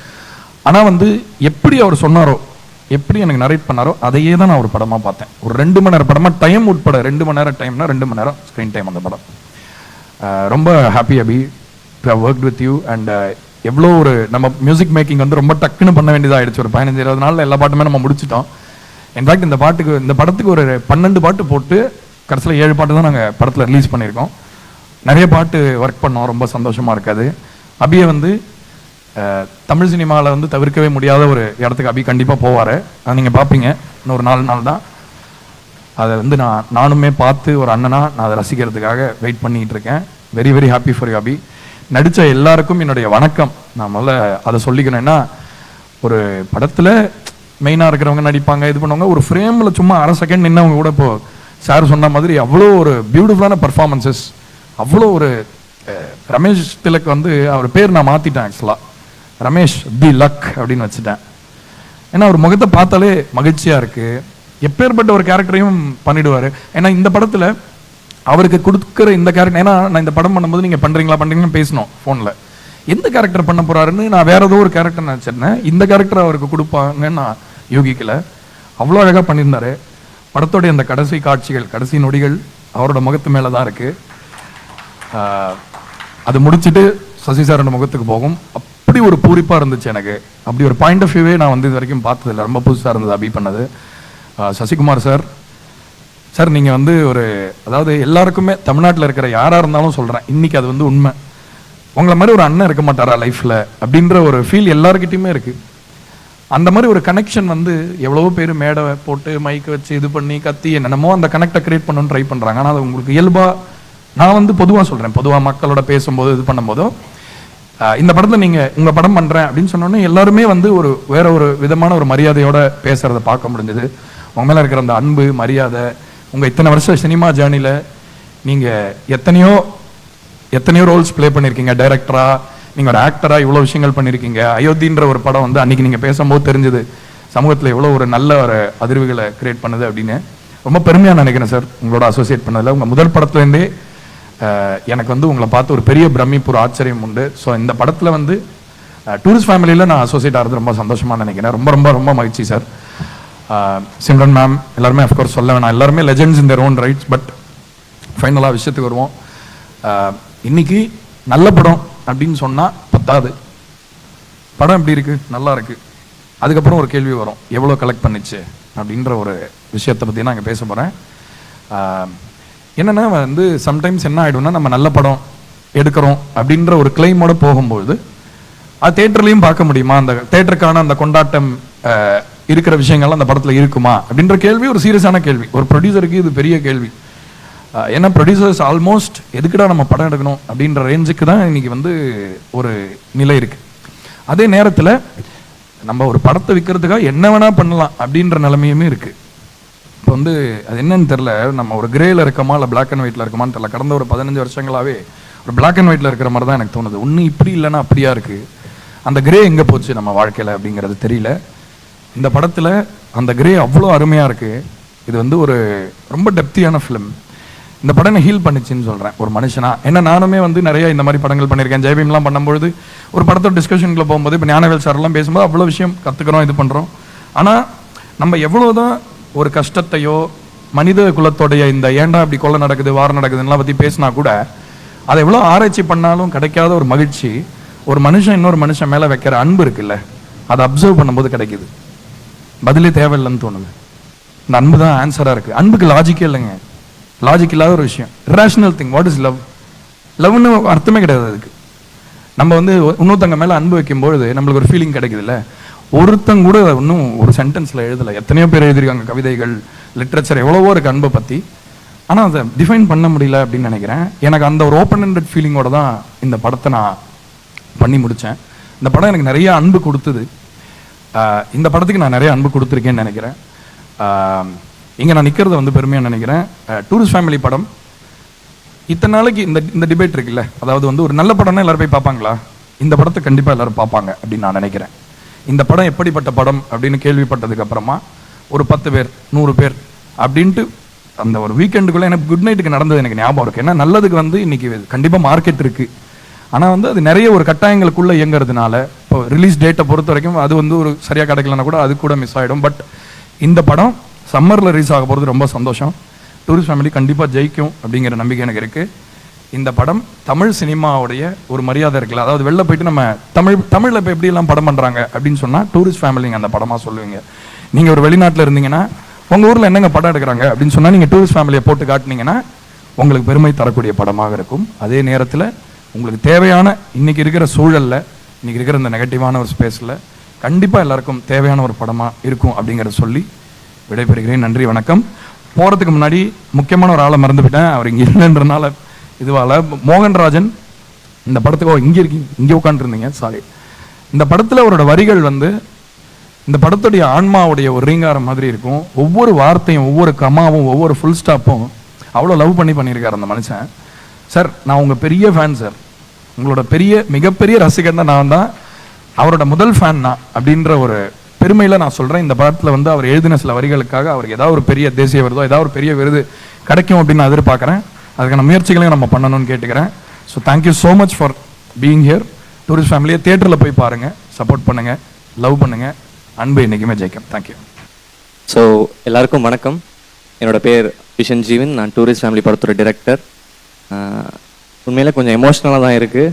ஆனால் வந்து எப்படி அவர் சொன்னாரோ, எப்படி எனக்கு நரேட் பண்ணாரோ அதையே தான் நான் ஒரு படமாக பார்த்தேன். ஒரு 2 மணி நேரம் படமாக, டைம் உட்பட 2 மணி நேரம் டைம்னா 2 மணி நேரம் ஸ்க்ரீன் டைம் அந்த படம். ரொம்ப happy Abhi to have worked with you. And எவ்வளோ ஒரு நம்ம மியூசிக் மேக்கிங் வந்து ரொம்ப டக்குன்னு பண்ண வேண்டியதாக ஆயிடுச்சு. ஒரு 15-20 நாளில் எல்லா பாட்டுமே நம்ம முடிச்சிட்டோம். இன்ஃபேக்ட் இந்த படத்துக்கு ஒரு 12 பாட்டு போட்டு கடைசியில் 7 பாட்டு தான் நாங்கள் படத்தில் ரிலீஸ் பண்ணியிருக்கோம். நிறைய பாட்டு ஒர்க் பண்ணோம், ரொம்ப சந்தோஷமாக இருக்காது. அபியை வந்து தமிழ் சினிமாவில் வந்து தவிர்க்கவே முடியாத ஒரு இடத்துக்கு அபி கண்டிப்பாக போவார். அதை நீங்கள் பார்ப்பீங்க. இன்னொரு 4 நாள் தான். அதை வந்து நானுமே பார்த்து ஒரு அண்ணனா நான் அதை ரசிக்கிறதுக்காக வெயிட் பண்ணிக்கிட்டு இருக்கேன். Very very happy for you Abhi. நடித்த எல்லாருக்கும் என்னுடைய வணக்கம். நான் முதல்ல அதை சொல்லிக்கணும்னா, ஒரு படத்தில் மெயினாக இருக்கிறவங்க நடிப்பாங்க, இது பண்ணுவாங்க, ஒரு ஃப்ரேமில் சும்மா அரை செகண்ட் நின்னவங்க கூட இப்போ சார் சொன்ன மாதிரி அவ்வளோ ஒரு பியூட்டிஃபுல்லான பர்ஃபார்மன்ஸஸ். அவ்வளோ ஒரு ரமேஷ் திலக் வந்து அவர் பேர் நான் மாற்றிட்டேன். ஆக்சுவலாக ரமேஷ் தி லக் அப்படின்னு வச்சுட்டேன். ஏன்னா அவர் முகத்தை பார்த்தாலே மகிழ்ச்சியாக இருக்குது. எப்பேற்பட்ட ஒரு கேரக்டரையும் பண்ணிடுவார். ஏன்னா இந்த படத்தில் அவருக்கு கொடுக்குற இந்த கேரக்டர், ஏன்னா நான் இந்த படம் பண்ணும்போது நீங்கள் பண்ணுறீங்களான்னு பேசணும் ஃபோனில். எந்த கேரக்டர் பண்ண போறாருன்னு நான் வேற ஏதோ ஒரு கேரக்டர் நினச்சிருந்தேன். இந்த கேரக்டர் அவருக்கு கொடுப்பாங்கன்னு நான் யோகிக்கல. அவ்வளோ அழகாக பண்ணியிருந்தாரு. படத்தோடைய அந்த கடைசி காட்சிகள், கடைசி நொடிகள் அவரோட முகத்து மேலே தான் இருக்கு. அது முடிச்சுட்டு சசி சாரோட முகத்துக்கு போகும். அப்படி ஒரு பூரிப்பாக இருந்துச்சு எனக்கு. அப்படி ஒரு பாயிண்ட் ஆஃப் வியூவே நான் வந்து இது வரைக்கும் பார்த்ததில்லை. ரொம்ப புதுசாக இருந்தது அபி பண்ணது. சசிகுமார் சார், சார் நீங்கள் வந்து ஒரு, அதாவது எல்லாருக்குமே தமிழ்நாட்டில் இருக்கிற யாராக இருந்தாலும் சொல்கிறேன், இன்னைக்கு அது வந்து உண்மை. உங்களை மாதிரி ஒரு அண்ணன் இருக்க மாட்டாரா லைஃப்பில் அப்படின்ற ஒரு ஃபீல் எல்லாருக்கிட்டையுமே இருக்குது. அந்த மாதிரி ஒரு கனெக்ஷன் வந்து எவ்வளவோ பேர் மேடை போட்டு மைக் வச்சு இது பண்ணி கத்தி என்னென்னமோ அந்த கனெக்டை கிரியேட் பண்ணணும்னு ட்ரை பண்ணுறாங்க. ஆனால் அது உங்களுக்கு இயல்பாக, நான் வந்து பொதுவாக சொல்கிறேன், பொதுவாக மக்களோட பேசும்போது இது பண்ணும்போதோ, இந்த படத்தில் நீங்கள் உங்கள் படம் பண்ணுறேன் அப்படின்னு சொன்னோன்னே எல்லாருமே வந்து ஒரு வேற ஒரு விதமான ஒரு மரியாதையோட பேசுகிறத பார்க்க முடிஞ்சது. உங்க மேலே இருக்கிற அந்த அன்பு, மரியாதை, உங்கள் இத்தனை வருஷம் சினிமா ஜேர்னியில் நீங்கள் எத்தனையோ ரோல்ஸ் ப்ளே பண்ணியிருக்கீங்க. டைரக்டரா, நீங்கள் ஒரு ஆக்டரா இவ்வளோ விஷயங்கள் பண்ணியிருக்கீங்க. அயோத்தின்ற ஒரு படம் வந்து அன்னைக்கு நீங்கள் பேசும்போது தெரிஞ்சது சமூகத்தில் எவ்வளோ ஒரு நல்ல ஒரு அதிர்வுகளை கிரியேட் பண்ணுது அப்படின்னு. ரொம்ப பெருமையாக நினைக்கிறேன் சார் உங்களோட அசோசியேட் பண்ணதில். உங்கள் முதல் படத்துலேருந்தே எனக்கு வந்து உங்களை பார்த்து ஒரு பெரிய பிரமிப்பு, ஒரு ஆச்சரியம் உண்டு. ஸோ இந்த படத்தில் வந்து டூரிஸ்ட் ஃபேமிலியில் நான் அசோசியேட் ஆகிறது ரொம்ப சந்தோஷமாக நினைக்கிறேன். ரொம்ப ரொம்ப ரொம்ப மகிழ்ச்சி சார். சிம்ரன் மேம் எல்லாருமே அஃப்கோர்ஸ் சொல்ல வேணாம், எல்லாருமே legends in their own rights. But ஃபைனலாக விஷயத்துக்கு வருவோம். இன்னைக்கு நல்ல படம் அப்படின்னு சொன்னால் பத்தாது. படம் எப்படி இருக்குது? நல்லா இருக்குது. அதுக்கப்புறம் ஒரு கேள்வி வரும், எவ்வளோ கலெக்ட் பண்ணிச்சு அப்படின்ற ஒரு விஷயத்தை பற்றி நான் இங்கே பேச போகிறேன். என்னென்னா வந்து சம்டைம்ஸ் என்ன ஆகிடும்னா, நம்ம நல்ல படம் எடுக்கிறோம் அப்படின்ற ஒரு கிளைமோட போகும்போது அது தேட்டர்லையும் பார்க்க முடியுமா, அந்த தேட்டருக்கான அந்த கொண்டாட்டம் இருக்கிற விஷயங்கள்லாம் அந்த படத்தில் இருக்குமா அப்படின்ற கேள்வி ஒரு சீரியஸான கேள்வி. ஒரு ப்ரொடியூசருக்கு இது பெரிய கேள்வி. ஏன்னா ப்ரொடியூசர்ஸ் ஆல்மோஸ்ட் எதுக்குடா நம்ம படம் எடுக்கணும் அப்படின்ற ரேஞ்சுக்கு தான் இன்னைக்கு வந்து ஒரு நிலை இருக்கு. அதே நேரத்தில் நம்ம ஒரு படத்தை விற்கிறதுக்காக என்ன வேணா பண்ணலாம் அப்படின்ற நிலைமையுமே இருக்கு. இப்போ வந்து அது என்னன்னு தெரில, நம்ம ஒரு கிரேல இருக்கமா இல்லை பிளாக் அண்ட் ஒயிட்ல இருக்கமான்னு தெரியல. கடந்த ஒரு 15 வருஷங்களாவே ஒரு பிளாக் அண்ட் ஒயிட்ல இருக்கிற மாதிரி தான் எனக்கு தோணுது. ஒன்றும் இப்படி இல்லைன்னா அப்படியா இருக்கு. அந்த கிரே எங்கே போச்சு நம்ம வாழ்க்கையில் அப்படிங்கிறது தெரியல. இந்த படத்தில் அந்த கிரே அவ்வளோ அருமையாக இருக்கு. இது வந்து ஒரு ரொம்ப டெப்தியான ஃபிலிம். இந்த படம் ஹீல் பண்ணிச்சுன்னு சொல்கிறேன் ஒரு மனுஷனா. ஏன்னா நானுமே வந்து நிறைய இந்த மாதிரி படங்கள் பண்ணியிருக்கேன். ஜெயபீம்லாம் பண்ணும்போது ஒரு படத்தோட டிஸ்கஷனுக்குள்ள போகும்போது, இப்போ ஞானவேல் சார்லாம் பேசும்போது அவ்வளோ விஷயம் கற்றுக்கிறோம், இது பண்ணுறோம். ஆனால் நம்ம எவ்வளோதான் ஒரு கஷ்டத்தையோ மனித குலத்தோடைய இந்த ஏண்டா இப்படி கொலை நடக்குது, வாரம் நடக்குதுன்னெலாம் பற்றி பேசினா கூட அதை எவ்வளோ ஆராய்ச்சி பண்ணாலும் கிடைக்காத ஒரு மகிழ்ச்சி ஒரு மனுஷன் இன்னொரு மனுஷன் மேலே வைக்கிற அன்பு இருக்குல்ல, அதை அப்சர்வ் பண்ணும்போது கிடைக்குது. பதிலே தேவையில்லைன்னு தோணுது. இந்த அன்பு தான் ஆன்சராக இருக்குது. அன்புக்கு லாஜிக்கே இல்லைங்க, லாஜிக் இல்லாத ஒரு விஷயம். Irrational thing. What is love? லவ்னு அர்த்தமே கிடையாது அதுக்கு. நம்ம வந்து இன்னொருத்தங்க மேலே அன்பு வைக்கும்பொழுது நம்மளுக்கு ஒரு ஃபீலிங் கிடைக்குதுல்ல. ஒருத்தங்க கூட இன்னும் ஒரு சென்டென்ஸில் எழுதலை. எத்தனையோ பேர் எழுதியிருக்காங்க கவிதைகள், லிட்ரேச்சர், எவ்வளவோ இருக்குது அன்பை பற்றி. ஆனால் அதை டிஃபைன் பண்ண முடியல அப்படின்னு நினைக்கிறேன். எனக்கு அந்த ஒரு ஓப்பன் ஹெண்டட் ஃபீலிங்கோட தான் இந்த படத்தை நான் பண்ணி முடித்தேன். இந்த படம் எனக்கு நிறைய அன்பு கொடுத்தது. இந்த படத்துக்கு நான் நிறைய அன்பு கொடுத்துருக்கேன்னு நினைக்கிறேன். இங்கே நான் நிற்கிறத வந்து பெருமையாக நினைக்கிறேன். டூரிஸ்ட் ஃபேமிலி படம் இத்தனை நாளைக்கு இந்த டிபேட் இருக்குல்ல, அதாவது வந்து ஒரு நல்ல படம்னா எல்லாரும் போய் பார்ப்பாங்களா? இந்த படத்தை கண்டிப்பாக எல்லாரும் பார்ப்பாங்க அப்படின்னு நான் நினைக்கிறேன். இந்த படம் எப்படிப்பட்ட படம் அப்படின்னு கேள்விப்பட்டதுக்கு அப்புறமா ஒரு 10 பேர் 100 பேர் அப்படின்ட்டு அந்த ஒரு வீக்கெண்டுக்குள்ளே எனக்கு குட் நைட்டுக்கு நடந்தது எனக்கு ஞாபகம் இருக்குது. ஏன்னா நல்லதுக்கு வந்து இன்னைக்கு கண்டிப்பாக மார்க்கெட் இருக்குது. ஆனால் வந்து அது நிறைய ஒரு கட்டாயங்களுக்குள்ளே இயங்குறதுனால இப்போ ரிலீஸ் டேட்டை பொறுத்த வரைக்கும் அது வந்து ஒரு சரியாக கிடைக்கலன்னா கூட அது கூட மிஸ் ஆகிடும். பட் இந்த படம் சம்மரில் ரிலீஸ் ஆக போகிறது ரொம்ப சந்தோஷம். டூரிஸ்ட் ஃபேமிலி கண்டிப்பாக ஜெயிக்கும் அப்படிங்கிற நம்பிக்கை எனக்கு இருக்குது. இந்த படம் தமிழ் சினிமாவுடைய ஒரு மரியாதை இருக்குல்ல, அதாவது வெளில போயிட்டு நம்ம தமிழில் இப்போ எப்படியெல்லாம் படம் பண்ணுறாங்க அப்படின்னு சொன்னால் டூரிஸ்ட் ஃபேமிலிங்க அந்த படமாக சொல்லுவீங்க. நீங்கள் ஒரு வெளிநாட்டில் இருந்தீங்கன்னா உங்கள் ஊரில் என்னங்க படம் எடுக்கிறாங்க அப்படின்னு சொன்னால் நீங்கள் டூரிஸ்ட் ஃபேமிலியை போட்டு காட்டினீங்கன்னா உங்களுக்கு பெருமை தரக்கூடிய படமாக இருக்கும். அதே நேரத்தில் உங்களுக்கு தேவையான இன்றைக்கி இருக்கிற சூழலில், இன்றைக்கி இருக்கிற இந்த நெகட்டிவான ஒரு ஸ்பேஸில் கண்டிப்பாக எல்லாருக்கும் தேவையான ஒரு படமாக இருக்கும் அப்படிங்கிறத சொல்லி விடைபெறுகிறேன். நன்றி, வணக்கம். போகிறதுக்கு முன்னாடி முக்கியமான ஒரு ஆளை மறந்துவிட்டேன். அவர் இங்கே இல்லைன்றனால இதுவால் மோகன்ராஜன் இந்த படத்துக்கு இங்கே இருக்கீங்க, இங்கே உட்காந்துருந்தீங்க, சாரி. இந்த படத்தில் அவரோட வரிகள் வந்து இந்த படத்துடைய ஆன்மாவுடைய ஒரு ரீங்காரம் மாதிரி இருக்கும். ஒவ்வொரு வார்த்தையும், ஒவ்வொரு கமாவும், ஒவ்வொரு ஃபுல் ஸ்டாப்பும் அவ்வளோ லவ் பண்ணியிருக்காரு அந்த மனுஷன். சார், நான் உங்கள் பெரிய ஃபேன் சார். உங்களோட மிகப்பெரிய ரசிகன் தான் நான் தான். அவரோட முதல் ஃபேன் நான் அப்படின்ற ஒரு பெருமையில் நான் சொல்கிறேன். இந்த படத்தில் வந்து அவர் எழுதின சில வரிகளுக்காக அவருக்கு ஏதாவது ஒரு பெரிய தேசிய விருதோ ஏதாவது ஒரு பெரிய விருது கிடைக்கும் அப்படின்னு நான் எதிர்பார்க்குறேன். அதுக்கான முயற்சிகளையும் நம்ம பண்ணணும்னு கேட்டுக்கிறேன். So thank you so much for being here. Tourist ஃபேமிலியை தியேட்டரில் போய் பாருங்கள், சப்போர்ட் பண்ணுங்கள், லவ் பண்ணுங்கள். அன்பு என்றைக்குமே ஜெயிக்கும். தேங்க்யூ. ஸோ எல்லாருக்கும் வணக்கம். என்னோட பேர் விஷன் ஜீவன். நான் டூரிஸ்ட் ஃபேமிலி படத்தோட டிரெக்டர். உண்மையிலே கொஞ்சம் எமோஷ்னலாக தான் இருக்குது.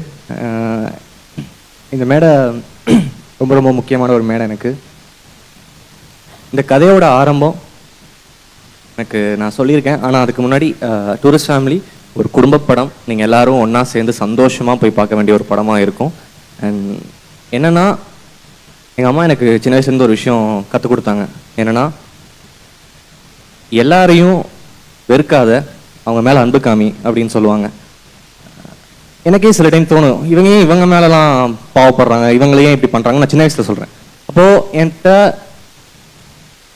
இந்த மேடை ரொம்ப ரொம்ப முக்கியமான ஒரு மேடை எனக்கு. இந்த கதையோட ஆரம்பம் எனக்கு நான் சொல்லியிருக்கேன். ஆனால் அதுக்கு முன்னாடி டூரிஸ்ட் ஃபேமிலி ஒரு குடும்ப படம். நீங்கள் எல்லாரும் ஒன்றா சேர்ந்து சந்தோஷமாக போய் பார்க்க வேண்டிய ஒரு படமாக இருக்கும். அண்ட் என்னென்னா, எங்கள் அம்மா எனக்கு சின்ன வயசுலேருந்து ஒரு விஷயம் கற்றுக் கொடுத்தாங்க. என்னென்னா, எல்லாரையும் வெறுக்காத, அவங்க மேலே அன்பு காமி அப்படின்னு சொல்லுவாங்க. எனக்கே சில டைம் தோணும், இவங்க மேலெலாம் பாவப்படுறாங்க, இவங்களையே இப்படி பண்ணுறாங்க. நான் சின்ன வயசில் சொல்கிறேன். அப்போது என்கிட்ட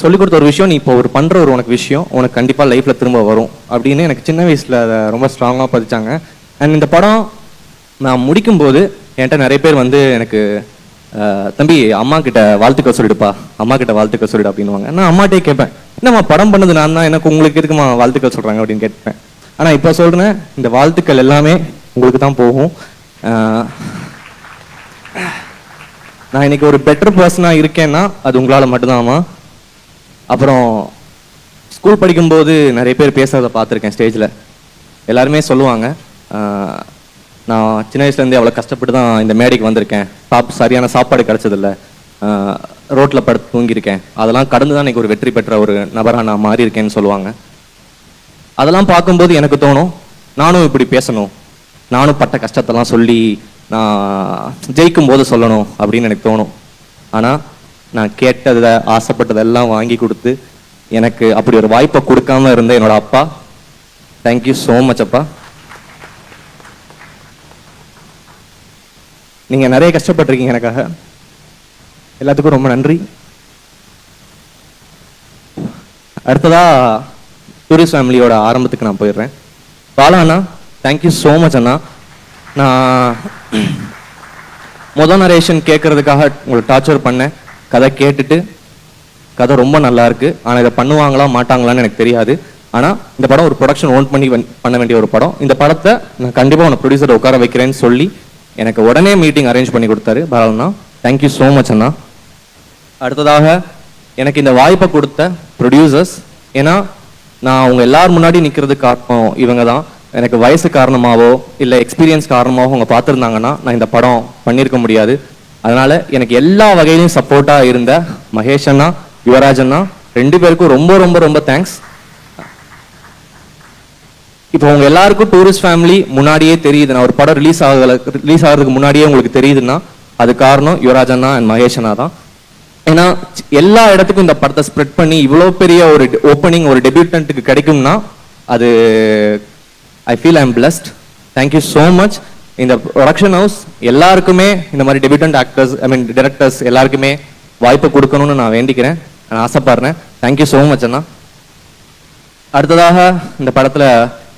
சொல்லிக் கொடுத்த ஒரு விஷயம், நீ இப்போ ஒரு பண்ணுற ஒரு உனக்கு விஷயம் உனக்கு கண்டிப்பாக லைஃப்பில் திரும்ப வரும் அப்படின்னு எனக்கு சின்ன வயசில் அதை ரொம்ப ஸ்ட்ராங்காக பதிச்சாங்க. அண்ட் இந்த படம் நான் முடிக்கும்போது என்கிட்ட நிறைய பேர் வந்து எனக்கு தம்பி அம்மா கிட்ட வாழ்த்துக்கள் சொல்லிடுப்பா, அம்மா கிட்ட வாழ்த்துக்கள் சொல்லிடு அப்படின்வாங்க. நான் அம்மாட்டே கேட்பேன், என்னம்மா படம் பண்ணது நான் தான், எனக்கு உங்களுக்கு எதுக்குமா வாழ்த்துக்கள் சொல்கிறாங்க அப்படின்னு கேட்பேன். ஆனால் இப்போ சொல்கிறேன், இந்த வாழ்த்துக்கள் எல்லாமே உங்களுக்கு தான் போகும். நான் இன்னைக்கு ஒரு பெட்டர் பர்சனாக இருக்கேன்னா அது உங்களால் மட்டும்தான்மா. அப்புறம் ஸ்கூல் படிக்கும்போது நிறைய பேர் பேசுறதை பார்த்துருக்கேன் ஸ்டேஜில். எல்லாருமே சொல்லுவாங்க, நான் சின்ன வயசுலேருந்தே அவ்வளோ கஷ்டப்பட்டு தான் இந்த மேடைக்கு வந்திருக்கேன், சரியான சாப்பாடு கிடச்சதில்ல, ரோட்டில் படுத்து தூங்கியிருக்கேன், அதெல்லாம் கடந்து தான் இன்னைக்கு ஒரு வெற்றி பெற்ற ஒரு நபராக நான் மாறி இருக்கேன்னு சொல்லுவாங்க. அதெல்லாம் பார்க்கும்போது எனக்கு தோணும், நானும் இப்படி பேசணும், நானும் பட்ட கஷ்டத்தெல்லாம் சொல்லி நான் ஜெயிக்கும் போது சொல்லணும் அப்படின்னு எனக்கு தோணும். ஆனால் நான் கேட்டதை ஆசைப்பட்டதெல்லாம் வாங்கி கொடுத்து எனக்கு அப்படி ஒரு வாய்ப்பை கொடுக்காம இருந்த என்னோட அப்பா, தேங்க்யூ ஸோ மச் அப்பா. நீங்கள் நிறைய கஷ்டப்பட்டிருக்கீங்க எனக்காக, எல்லாத்துக்கும் ரொம்ப நன்றி. அடுத்ததா டூரிஸ்ட் ஃபேமிலியோட ஆரம்பத்துக்கு நான் போயிடுறேன். பாலா அண்ணா, தேங்க்யூ ஸோ மச் அண்ணா. நான் முதல் நரேஷன் கேட்கறதுக்காக உங்களை டார்ச்சர் பண்ணேன். கதை கேட்டுட்டு கதை ரொம்ப நல்லா இருக்கு, ஆனால் இதை பண்ணுவாங்களா மாட்டாங்களான்னு எனக்கு தெரியாது. ஆனால் இந்த படம் ஒரு ப்ரொடக்ஷன் ஓன் பண்ண வேண்டிய ஒரு படம். இந்த படத்தை நான் கண்டிப்பாக உன்னை ப்ரொடியூசரை உட்கார வைக்கிறேன்னு சொல்லி எனக்கு உடனே மீட்டிங் அரேஞ்ச் பண்ணி கொடுத்தாரு பாலண்ணா. தேங்க்யூ ஸோ மச் அண்ணா. அடுத்ததாக எனக்கு இந்த வாய்ப்பை கொடுத்த ப்ரொடியூசர்ஸ், ஏன்னா நான் அவங்க எல்லாரும் முன்னாடி நிற்கிறதுக்கு காரணம் இவங்க தான். எனக்கு வயசு காரணமாகவோ இல்லை எக்ஸ்பீரியன்ஸ் காரணமாகவோ அவங்க பார்த்துருந்தாங்கன்னா நான் இந்த படம் பண்ணியிருக்க முடியாது. அதனால எனக்கு எல்லா வகையிலையும் சப்போர்ட்டாக இருந்த மகேஷ் அண்ணா, யுவராஜ் அண்ணா, ரெண்டு பேருக்கும் ரொம்ப ரொம்ப ரொம்ப தேங்க்ஸ். இப்போ உங்க எல்லாருக்கும் டூரிஸ்ட் ஃபேமிலி முன்னாடியே தெரியுது, நான் ஒரு படம் ரிலீஸ் ஆகிறதுக்கு முன்னாடியே உங்களுக்கு தெரியுதுன்னா அது காரணம் யுவராஜ் அண்ணா அண்ட் மகேஷ் அண்ணா தான். ஏன்னா எல்லா இடத்துக்கும் இந்த படத்தை ஸ்ப்ரெட் பண்ணி இவ்வளோ பெரிய ஒரு ஓப்பனிங் ஒரு டெபியூட்டன்ட்டுக்கு கிடைக்கும்னா அது I feel I am blessed. Thank you so much. இந்த ப்ரொடக்ஷன் ஹவுஸ் எல்லாருக்குமே இந்த மாதிரி டெபியூட்டன்ட் ஆக்டர்ஸ் டைரக்டர்ஸ் எல்லாருக்குமே வாய்ப்பு கொடுக்கணும்னு நான் வேண்டிக்கிறேன், நான் ஆசைப்படுறேன். தேங்க்யூ ஸோ மச் அண்ணா. அடுத்ததாக இந்த படத்தில்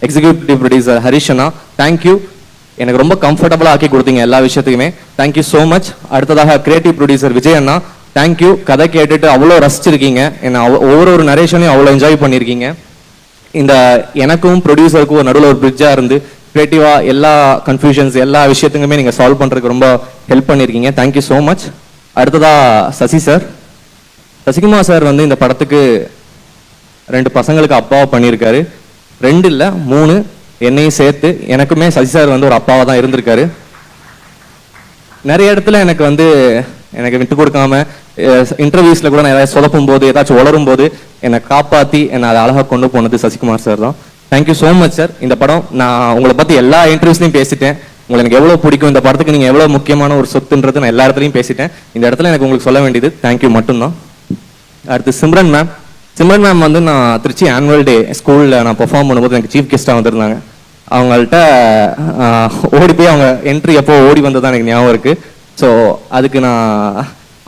எக்ஸிக்யூட்டிவ் ப்ரொடியூசர் ஹரிஷ் அண்ணா, தேங்க்யூ. எனக்கு ரொம்ப கம்ஃபர்டபுளாக ஆக்கி கொடுத்தீங்க எல்லா விஷயத்துக்குமே, தேங்க்யூ ஸோ மச். அடுத்ததாக கிரியேட்டிவ் ப்ரொடியூசர் விஜய் அண்ணா, தேங்க்யூ. கதை கேட்டுட்டு அவ்வளோ ரசிச்சிருக்கீங்க, என்ன ஒவ்வொரு நரேஷனையும் அவ்வளோ என்ஜாய் பண்ணியிருக்கீங்க. இந்த எனக்கும் ப்ரொடியூசருக்கும் நடுவில் ஒரு பிரிட்ஜாக இருந்து கிரியேட்டிவாக எல்லா கன்ஃபியூஷன்ஸ் எல்லா விஷயத்துக்குமே நீங்கள் சால்வ் பண்ணுறதுக்கு ரொம்ப ஹெல்ப் பண்ணியிருக்கீங்க, தேங்க்யூ ஸோ மச். அடுத்ததாக சசி சார், சசிகுமார் சார் வந்து இந்த படத்துக்கு 2 பசங்களுக்கு அப்பாவை பண்ணியிருக்காரு. 2 இல்லை 3 என்னையும் சேர்த்து. எனக்குமே சசி சார் வந்து ஒரு அப்பாவாக தான் இருந்திருக்காரு. நிறைய இடத்துல எனக்கு விட்டு கொடுக்காம இன்டர்வியூஸில் கூட நான் ஏதாவது சொதப்பும் போது ஏதாச்சும் உளரும் போது என்னை காப்பாற்றி என்னை அதை அழகாக கொண்டு போனது சசிகுமார் சார் தான். Thank you so much sir. இந்த படம் நான் உங்களை பற்றி எல்லா இன்டர்வியூஸ்லையும் பேசிட்டேன். உங்களுக்கு எனக்கு எவ்வளோ பிடிக்கும், இந்த படத்துக்கு நீங்கள் எவ்வளோ முக்கியமான ஒரு சொத்துன்றது நான் எல்லா இடத்துலையும் பேசிட்டேன். இந்த இடத்துல எனக்கு உங்களுக்கு சொல்ல வேண்டியது தேங்க்யூ மட்டும்தான். அடுத்து சிம்ரன் மேம். சிம்ரன் மேம் வந்து நான் திருச்சி ஆனுவல் டே ஸ்கூலில் நான் பெர்ஃபார்ம் பண்ணும்போது எனக்கு சீஃப் கெஸ்ட்டாக வந்திருந்தாங்க. அவங்கள்ட்ட ஓடி போய் அவங்க என்ட்ரி எப்போ ஓடி வந்ததான் எனக்கு ஞாபகம் இருக்குது. ஸோ அதுக்கு நான்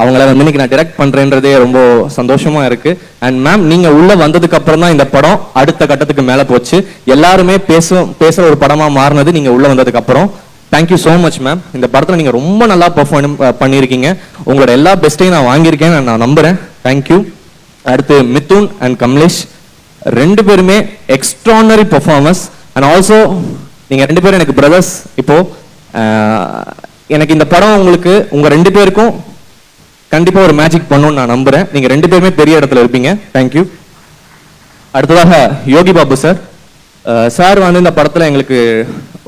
அவங்கள வந்து இன்னைக்கு நான் டிரெக்ட் பண்ணுறேன்றதே ரொம்ப சந்தோஷமாக இருக்குது. அண்ட் மேம் நீங்கள் உள்ளே வந்ததுக்கு அப்புறம் தான் இந்த படம் அடுத்த கட்டத்துக்கு மேலே போச்சு. எல்லாருமே பேசுகிற ஒரு படமாக மாறினது நீங்கள் உள்ளே வந்ததுக்கு அப்புறம். Thank you so much ma'am. இந்த படத்தில் நீங்கள் ரொம்ப நல்லா பெர்ஃபார்ம் பண்ணியிருக்கீங்க. உங்களோட எல்லா பெஸ்ட்டையும் நான் வாங்கியிருக்கேன்னு நான் நம்புகிறேன். தேங்க்யூ. அடுத்து மிதுன் அண்ட் கமலேஷ் 2 பேருமே எக்ஸ்ட்ரானரி பெர்ஃபார்மன்ஸ். அண்ட் ஆல்சோ நீங்கள் 2 பேரும் எனக்கு பிரதர்ஸ். இப்போது எனக்கு இந்த படம் உங்களுக்கு உங்கள் 2 பேருக்கும் கண்டிப்பாக ஒரு மேஜிக் பண்ணணும்னு நான் நம்புகிறேன். நீங்கள் 2 பேருமே பெரிய இடத்துல இருப்பீங்க. தேங்க்யூ. அடுத்ததாக யோகி பாபு சார். சார் வந்து இந்த படத்தில் எங்களுக்கு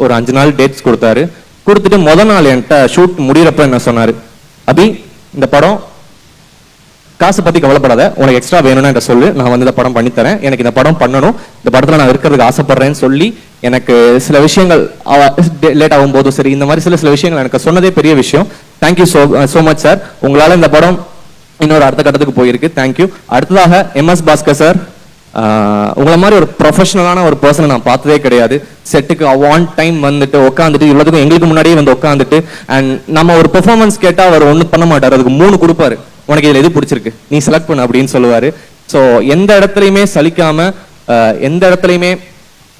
ஒரு 5 நாள் டேட்ஸ் கொடுத்துட்டு முதல் நாள் என்கிட்ட ஷூட் முடிகிறப்ப என்ன சொன்னார், அபி இந்த படம் காசை பற்றி கவலைப்படாத, உனக்கு எக்ஸ்ட்ரா வேணும்னா என்கிட்ட சொல்லு, நான் வந்து இந்த படம் பண்ணித்தரேன், எனக்கு இந்த படம் பண்ணணும், இந்த படத்தில் நான் இருக்கிறதுக்கு ஆசைப்படுறேன்னு சொல்லி எனக்கு சில விஷயங்கள் லேட் ஆகும்போதும் சரி இந்த மாதிரி சில விஷயங்கள் எனக்கு சொன்னதே பெரிய விஷயம். Thank you so much sir. உங்களால் இந்த படம் இன்னொரு அடுத்த கட்டத்துக்கு போயிருக்கு. தேங்க்யூ. அடுத்ததாக MS பாஸ்கர் சார். உங்களை மாதிரி ஒரு ப்ரொஃபஷனலான ஒரு பர்சனை நான் பார்த்ததே கிடையாது. செட்டுக்கு ஆன் டைம் வந்துட்டு உட்காந்துட்டு இவ்வளோத்துக்கும் எங்களுக்கு முன்னாடியே வந்து உட்காந்துட்டு அண்ட் நம்ம ஒரு பெர்ஃபார்மன்ஸ் கேட்டால் அவர் ஒன்றும் பண்ண மாட்டார், அதுக்கு 3 கொடுப்பாரு. உனக்கு இதில் எது பிடிச்சிருக்கு நீ செலக்ட் பண்ணு அப்படின்னு சொல்லுவார். ஸோ எந்த இடத்துலையுமே சலிக்காம எந்த இடத்துலையுமே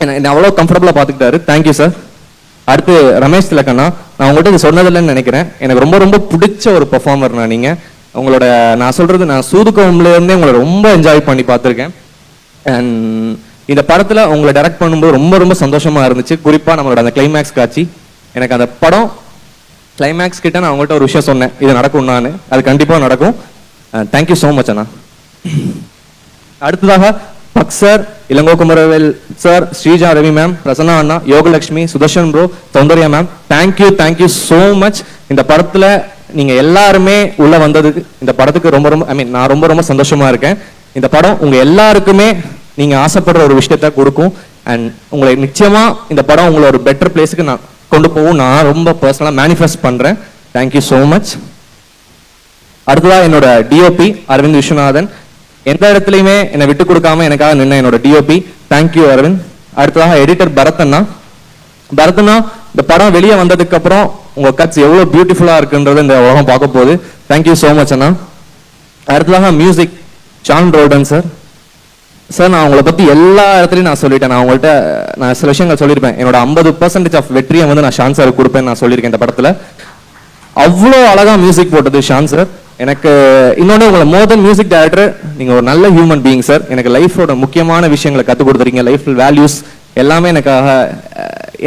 என்ன அவ்வளோ கம்ஃபர்டபுளாக பார்த்துக்கிட்டாரு. Thank you sir. அடுத்து ரமேஷ் திலக்கண்ணா. நான் உங்கள்கிட்ட இது சொன்னதில்லைன்னு நினைக்கிறேன். எனக்கு ரொம்ப ரொம்ப பிடிச்ச ஒரு பெர்ஃபார்மர் நான். நீங்கள் உங்களோட நான் சொல்கிறது நான் சூதுக்கோம்லேருந்தே உங்களை ரொம்ப என்ஜாய் பண்ணி பார்த்துருக்கேன். அண்ட் இந்த படத்தில் உங்களை டைரக்ட் பண்ணும்போது ரொம்ப ரொம்ப சந்தோஷமாக இருந்துச்சு. குறிப்பாக நம்மளோட அந்த கிளைமேக்ஸ் காட்சி. எனக்கு அந்த படம் கிளைமேக்ஸ் கிட்ட நான் அவங்கள்ட்ட ஒரு விஷயம் சொன்னேன், இது நடக்கும், நான் அது கண்டிப்பாக நடக்கும். தேங்க்யூ ஸோ மச் அண்ணா. அடுத்ததாக பக் sir, Elango Kumaravel sir, Sreeja Ravi ma'am, Prasanna அண்ணா, Yogalakshmi, Sudharshan bro, Soundarya ma'am, thank you so much. இந்த படத்தில் நீங்கள் எல்லாருமே உள்ள வந்ததுக்கு இந்த படத்துக்கு ரொம்ப ரொம்ப நான் ரொம்ப ரொம்ப சந்தோஷமாக இருக்கேன். இந்த படம் உங்கள் எல்லாருக்குமே நீங்கள் ஆசைப்படுற ஒரு விஷயத்த கொடுக்கும். அண்ட் உங்களை நிச்சயமாக இந்த படம் உங்களை ஒரு பெட்டர் பிளேஸுக்கு நான் கொண்டு போகும் நான் ரொம்ப பர்சனலாக மேனிஃபெஸ்ட் பண்ணுறேன். Thank you so much. அடுத்ததாக என்னோட டிஓபி அரவிந்த் விஸ்வநாதன். எந்த இடத்துலையுமே என்னை விட்டு கொடுக்காம எனக்காக நின்ன என்னோட டிஓபி. தேங்க்யூ அரவிந்த். அடுத்ததாக எடிட்டர் பரத்தண்ணா. இந்த படம் வெளியே வந்ததுக்கு அப்புறம் உங்கள் கட்ஸ் எவ்வளோ பியூட்டிஃபுல்லாக இருக்குன்றது இந்த உலகம் பார்க்க போகுது. தேங்க்யூ ஸோ மச் அண்ணா. அடுத்ததாக மியூசிக் ஜான் ரோடன் சார். நான் உங்களை பற்றி எல்லா இடத்துலையும் நான் சொல்லிட்டேன். நான் சில விஷயங்கள் சொல்லியிருப்பேன். என்னோட 50% ஆஃப் வெற்றியை வந்து நான் ஷான் சாருக்கு கொடுப்பேன்னு நான் சொல்லியிருக்கேன். இந்த படத்தில் அவ்வளோ அழகாக மியூசிக் போட்டது ஷான் சார். எனக்கு இன்னொன்று, உங்களை மோர் தென் மியூசிக் டைரக்டர், நீங்கள் ஒரு நல்ல ஹியூமன் பீயிங் சார். எனக்கு லைஃபோட முக்கியமான விஷயங்களை கற்றுக் கொடுத்துருக்கீங்க. லைஃப் வேல்யூஸ் எல்லாமே எனக்காக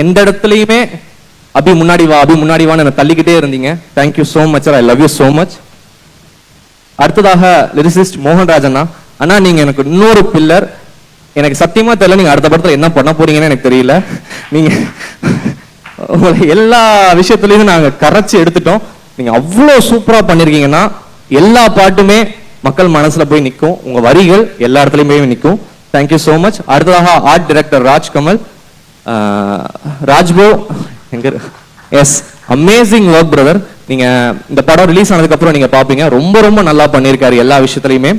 எந்த இடத்துலையுமே அபி முன்னாடி வான்னு என்னை தள்ளிக்கிட்டே இருந்தீங்க. Thank you so much sir. I love you so much. அடுத்ததாக லிரிசிஸ்ட் மோகன்ராஜ் அண்ணா. அண்ணா நீங்கள் எனக்கு இன்னொரு பில்லர். எனக்கு சத்தியமா தெரியல நீங்கள் அடுத்த படத்தில் என்ன பண்ண போறீங்கன்னு எனக்கு தெரியல. நீங்கள் உங்களை எல்லா விஷயத்துலையும் நாங்கள் கரைச்சி எடுத்துட்டோம். நீங்கள் அவ்வளோ சூப்பராக பண்ணியிருக்கீங்கன்னா எல்லா பாட்டுமே மக்கள் மனசில் போய் நிற்கும். உங்கள் வரிகள் எல்லா இடத்துலையுமே நிற்கும். Thank you so much. அடுத்ததாக ஆர்ட் டைரக்டர் ராஜ்கமல். ராஜ்போ எங்க? Yes, amazing work brother. நீங்கள் இந்த படம் ரிலீஸ் ஆனதுக்கப்புறம் நீங்கள் பார்ப்பீங்க. ரொம்ப ரொம்ப நல்லா பண்ணியிருக்காரு எல்லா விஷயத்துலையுமே.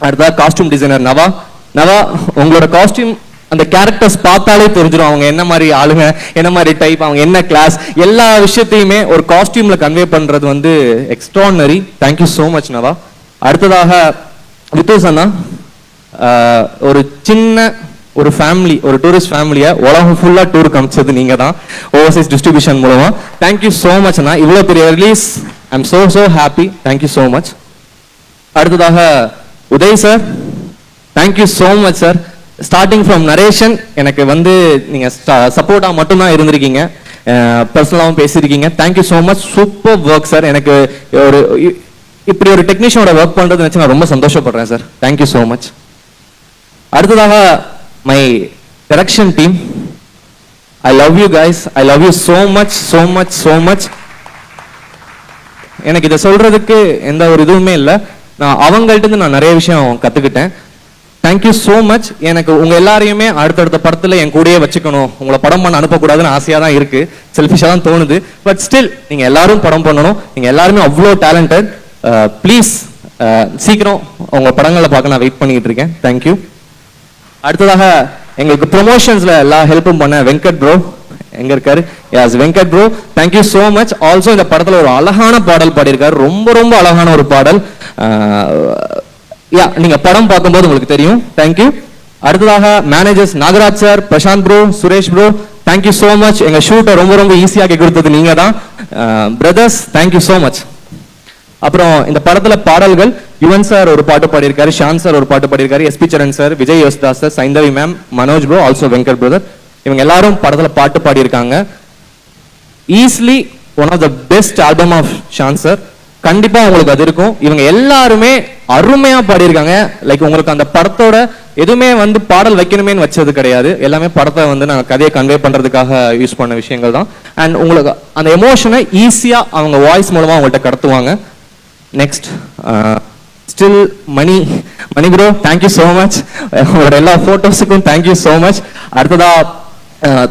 அடுத்ததாக காஸ்டியூம் டிசைனர் நவா. உங்களோட காஸ்டியூம் அந்த கேரக்டர்ஸ் பார்த்தாலே தெரிஞ்சிடும் அவங்க என்ன மாதிரி ஆளுங்க, என்ன மாதிரி டைப், அவங்க என்ன கிளாஸ், எல்லா விஷயத்தையுமே ஒரு காஸ்டியூம்ல கன்வே பண்றது வந்து extraordinary. Thank you so much Nava. அடுத்ததாக வித்தூஸ் அண்ணா. ஒரு சின்ன ஒரு ஃபேமிலி, ஒரு டூரிஸ்ட் ஃபேமிலியை உலகம் ஃபுல்லாக டூர் காமிச்சது நீங்கள் தான், ஓவர்சீஸ் டிஸ்ட்ரிபியூஷன் மூலமா. தேங்க்யூ ஸோ மச் அண்ணா. இவ்வளோ பெரிய release, I am so happy. Thank you so much. அடுத்ததாக Uday sir. Thank you so much sir. Starting from narration எனக்கு வந்து நீங்கள் சப்போர்ட்டாக மட்டும்தான் இருந்திருக்கீங்க, பர்சனலாகவும் பேசியிருக்கீங்க. தேங்க்யூ ஸோ மச். Super work sir. எனக்கு ஒரு இப்படி ஒரு டெக்னீஷியனோட ஒர்க் பண்ணுறது நினச்சி நான் ரொம்ப சந்தோஷப்படுறேன் சார். Thank you so much. அடுத்ததாக my direction team. I love you guys. I love you so much. எனக்கு இதை சொல்றதுக்கு எந்த ஒரு இதுவுமே இல்லை. நான் அவங்கள்ட்ட நான் நிறைய விஷயம் கற்றுக்கிட்டேன். Thank you so much. எனக்கு உங்கள் எல்லாரையுமே அடுத்தடுத்த படத்தில் என் கூடயே வச்சுக்கணும், உங்களை படம் பண்ண அனுப்பக்கூடாதுன்னு ஆசையாக தான் இருக்குது, செல்ஃபிஷாக தான் தோணுது. பட் ஸ்டில் நீங்கள் எல்லாரும் படம் பண்ணணும். நீங்கள் எல்லாருமே அவ்வளோ டேலண்டட். ப்ளீஸ் சீக்கிரம் உங்கள் படங்களை பார்க்க நான் வெயிட் பண்ணிக்கிட்டு இருக்கேன். தேங்க்யூ. அடுத்ததாக எங்களுக்கு ப்ரொமோஷன்ஸில் எல்லா ஹெல்ப்பும் பண்ண வெங்கட் ப்ரோ எங்க இருக்காரு? Yes, Venkat bro, thank you so much. Also இந்த படத்தில் ஒரு அழகான பாடல் பாடியிருக்காரு, ரொம்ப அழகான ஒரு பாடல். நீங்க படம் பார்க்கும்போது உங்களுக்கு தெரியும். தேங்க்யூ. அடுத்ததாக managers Nagaraj sir, Prashanth bro, Suresh bro, thank you so much. எங்க ஷூட்டை ரொம்ப ஈஸியாக்கி கொடுத்தது நீங்க தான். Brothers, thank you so much. அப்புறம் இந்த படத்துல பாடல்கள் யுவன் சார் ஒரு பாட்டு பாடியிருக்காரு, ஷான் சார் ஒரு பாட்டு பாடியிருக்காரு, SP Charan sir, Vijay Yesudas sir, Saindhavi ma'am, Manoj bro, also Venkat brother. இவங்க எல்லாரும் படத்துல பாட்டு பாடியிருக்காங்க. Easily one of the best album of Sean sir. கண்டிப்பா உங்களுக்கு அது இருக்கும். இவங்க எல்லாருமே அருமையா பாடியிருக்காங்க. லைக் உங்களுக்கு அந்த படத்தோட எதுவுமே வந்து பாடல் வைக்கணுமேன்னு வச்சது கிடையாது. எல்லாமே படத்தை வந்து நாங்கள் கதையை கன்வே பண்றதுக்காக யூஸ் பண்ண விஷயங்கள் தான். அண்ட் உங்களுக்கு அந்த எமோஷனை ஈஸியா அவங்க வாய்ஸ் மூலமா அவங்கள்ட்ட கடத்துவாங்க. Next still Mani bro, thank you so much. உங்களோட எல்லா போட்டோஸுக்கும் தேங்க்யூ ஸோ மச். அடுத்ததா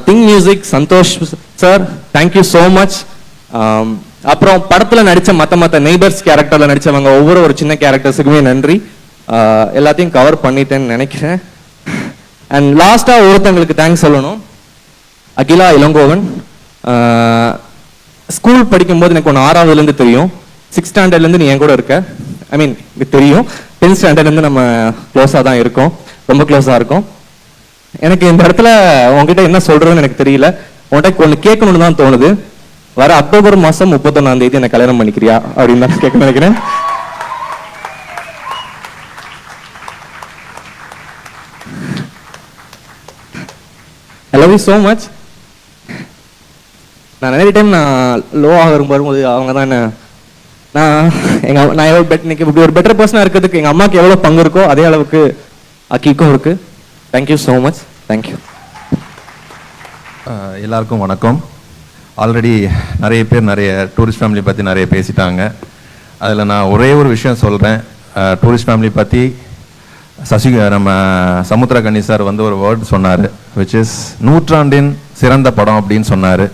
think music Santhosh sir, thank you so much. அப்புறம் படத்துல நடிச்ச மத்த நெய்பர்ஸ் கேரக்டர்ல நடிச்சவங்க ஒவ்வொரு சின்ன கேரக்டர்ஸுக்குமே நன்றி. எல்லாத்தையும் கவர் பண்ணிட்டேன்னு நினைக்கிறேன். அண்ட் லாஸ்டா ஒருத்தங்களுக்கு தேங்க்ஸ் சொல்லணும். அகிலா இளங்கோவன். ஸ்கூல் படிக்கும்போது எனக்கு ஒன்று 6ஆவதுலேருந்து தெரியும். 6th ஸ்டாண்டர்ட்லேருந்து நீ என் கூட இருக்க. ஐ மீன் எனக்கு தெரியும். 10th ஸ்டாண்டர்ட்லேருந்து நம்ம க்ளோஸாக தான் இருக்கோம், ரொம்ப க்ளோஸாக இருக்கோம். எனக்கு இந்த இடத்துல உங்ககிட்ட என்ன சொல்றதுன்னு எனக்கு தெரியல. உன்கிட்ட ஒன்று கேட்கணும்னு தான் தோணுது. வர அக்டோபர் மாதம் 31ஆம் தேதி என்ன கல்யாணம் பண்ணிக்கிறியா அப்படின்னு தான் கேட்க நினைக்கிறேன். I love you so much. நான் நிறைய டைம் நான் லோவாக வரும்போது அவங்க தான் என்ன நான் எவ்வளோ இன்னைக்கு இப்படி ஒரு பெட்டர் பர்சனாக இருக்கிறதுக்கு எங்கள் அம்மாவுக்கு எவ்வளோ பங்கு இருக்கோ அதே அளவுக்கு அக்கிக்கும் இருக்கு. Thank you so much. தேங்க்யூ. எல்லாருக்கும் வணக்கம். ஆல்ரெடி நிறைய பேர் நிறைய டூரிஸ்ட் ஃபேமிலி பற்றி நிறைய பேசிட்டாங்க. அதில் நான் ஒரே ஒரு விஷயம் சொல்கிறேன். டூரிஸ்ட் ஃபேமிலி பற்றி நம்ம சமுத்திரகனி சார் வந்து ஒரு வேர்ட் சொன்னார், விச் இஸ் நூற்றாண்டின் சிறந்த படம் அப்படின்னு சொன்னார்.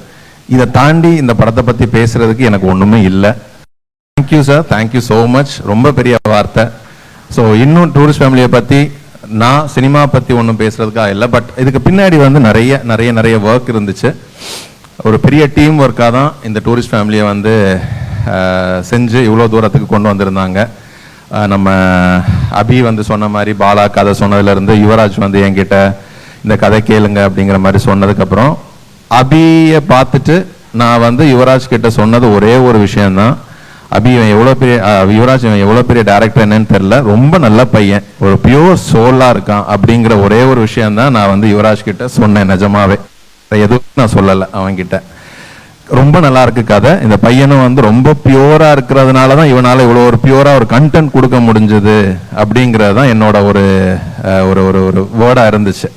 இதை தாண்டி இந்த படத்தை பற்றி பேசுகிறதுக்கு எனக்கு ஒன்றுமே இல்லை. Thank you sir, thank you so much. ரொம்ப பெரிய வார்த்தை. ஸோ இன்னும் டூரிஸ்ட் ஃபேமிலியை பற்றி நான் சினிமா பற்றி ஒன்றும் பேசுகிறதுக்காக இல்லை, பட் இதுக்கு பின்னாடி வந்து நிறைய ஒர்க் இருந்துச்சு. ஒரு பெரிய டீம் ஒர்க்காக தான் இந்த டூரிஸ்ட் ஃபேமிலியை வந்து செஞ்சு இவ்வளோ தூரத்துக்கு கொண்டு வந்திருந்தாங்க. நம்ம அபி வந்து சொன்ன மாதிரி பாலா கதை சொன்னதுலேருந்து யுவராஜ் வந்து என்கிட்ட இந்த கதை கேளுங்க அப்படிங்கிற மாதிரி சொன்னதுக்கப்புறம் அபியை பார்த்துட்டு நான் வந்து யுவராஜ் கிட்ட சொன்னது ஒரே ஒரு விஷயந்தான். அபி இவன் எவ்வளோ பெரிய யுவராஜ் இவன் எவ்வளோ பெரிய டேரக்டர் என்னன்னு தெரில, ரொம்ப நல்ல பையன், ஒரு பியூர் சோலாக இருக்கான் அப்படிங்கிற ஒரே ஒரு விஷயந்தான் நான் வந்து யுவராஜ் கிட்ட சொன்னேன். நிஜமாவே எதுவும் நான் சொல்லலை அவன்கிட்ட. ரொம்ப நல்லா இருக்கு கதை. இந்த பையனும் வந்து ரொம்ப பியூரா இருக்கிறதுனால தான் இவனால இவ்வளோ ஒரு பியூரா ஒரு கண்டென்ட் கொடுக்க முடிஞ்சது அப்படிங்கிறது தான் என்னோட ஒரு ஒரு ஒரு வேர்டா இருந்துச்சு.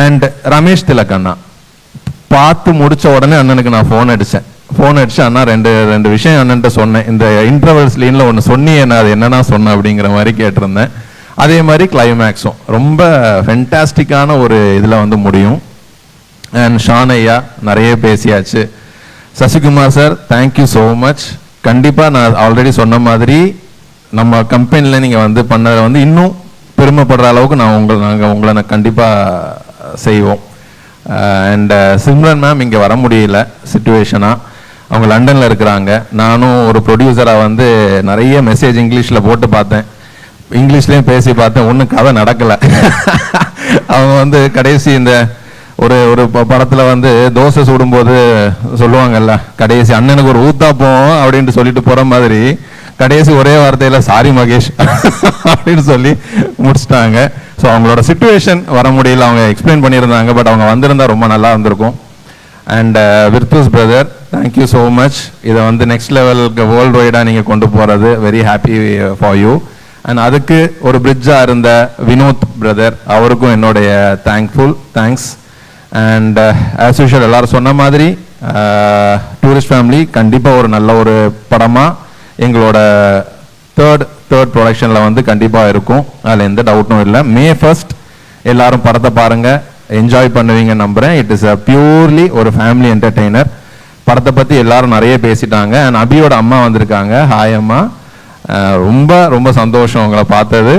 அண்ட் ரமேஷ் திலக் அண்ணா பார்த்து முடிச்ச உடனே அண்ணனுக்கு நான் ஃபோன் அடிச்சு அண்ணா ரெண்டு விஷயம் அண்ணன்ட்ட சொன்னேன். இந்த இன்டர்வல்ஸ் லீன்ல ஒன்று சொன்னியே, அது என்னன்னா சொன்னேன் அப்படிங்கிற மாதிரி கேட்டிருந்தேன். அதே மாதிரி கிளைமேக்ஸும் ரொம்ப ஃபென்டாஸ்டிக்கான ஒரு இதில் வந்து முடியும். அண்ட் ஷான் ஐயா நிறைய பேசியாச்சு. Sasikumar sir, thank you so much. கண்டிப்பாக நான் ஆல்ரெடி சொன்ன மாதிரி நம்ம கம்பெனியில் நீங்கள் வந்து பண்ணதை வந்து இன்னும் பெருமைப்படுற அளவுக்கு நாங்கள் உங்களை கண்டிப்பாக செய்வோம். அண்ட் சிம்ரன் மேம் இங்கே வர முடியல சிச்சுவேஷனாக, அவங்க லண்டனில் இருக்கிறாங்க. நானும் ஒரு ப்ரொடியூசராக வந்து நிறைய மெசேஜ் இங்கிலீஷில் போட்டு பார்த்தேன், இங்கிலீஷ்லேயும் பேசி பார்த்தேன், ஒன்றும் கதை நடக்கலை. அவங்க வந்து கடைசி இந்த ஒரு படத்தில் வந்து தோசை சுடும்போது சொல்லுவாங்கல்ல, கடைசி அண்ணனுக்கு ஒரு ஊத்தாப்போம் அப்படின்ட்டு சொல்லிட்டு போகிற மாதிரி கடைசி ஒரே வார்த்தையில் சாரி மகேஷ் அப்படின்னு சொல்லி முடிச்சிட்டாங்க. ஸோ அவங்களோட சிச்சுவேஷன் வர முடியல, அவங்க எக்ஸ்பிளைன் பண்ணியிருந்தாங்க, பட் அவங்க வந்திருந்தா ரொம்ப நல்லா இருந்திருக்கும். அண்ட் விர்தூஸ் பிரதர், தேங்க்யூ ஸோ மச். இதை வந்து நெக்ஸ்ட் லெவலுக்கு வேர்ல்டு வைடாக நீங்கள் கொண்டு போகிறது very happy for you. And அதுக்கு ஒரு பிரிட்ஜாக இருந்த வினோத் பிரதர், அவருக்கும் என்னுடைய தேங்க்ஸ். அண்ட் ஆஸ் யூஷுவல் எல்லாரும் சொன்ன மாதிரி டூரிஸ்ட் ஃபேமிலி கண்டிப்பாக ஒரு நல்ல ஒரு படமாக எங்களோட தேர்ட் ப்ரொடக்ஷனில் வந்து கண்டிப்பாக இருக்கும், அதில் எந்த டவுட்டும் இல்லை. May 1st எல்லாரும் படத்தை பாருங்கள், என்ஜாய் பண்ணுவீங்க நம்புகிறேன். இட் இஸ் அ பியூர்லி ஒரு ஃபேமிலி என்டர்டெய்னர். படத்தை பற்றி எல்லாரும் நிறைய பேசிட்டாங்க. அண்ட் அபியோட அம்மா வந்திருக்காங்க. ஹாய் அம்மா, ரொம்ப ரொம்ப சந்தோஷம் உங்களை பார்த்தது.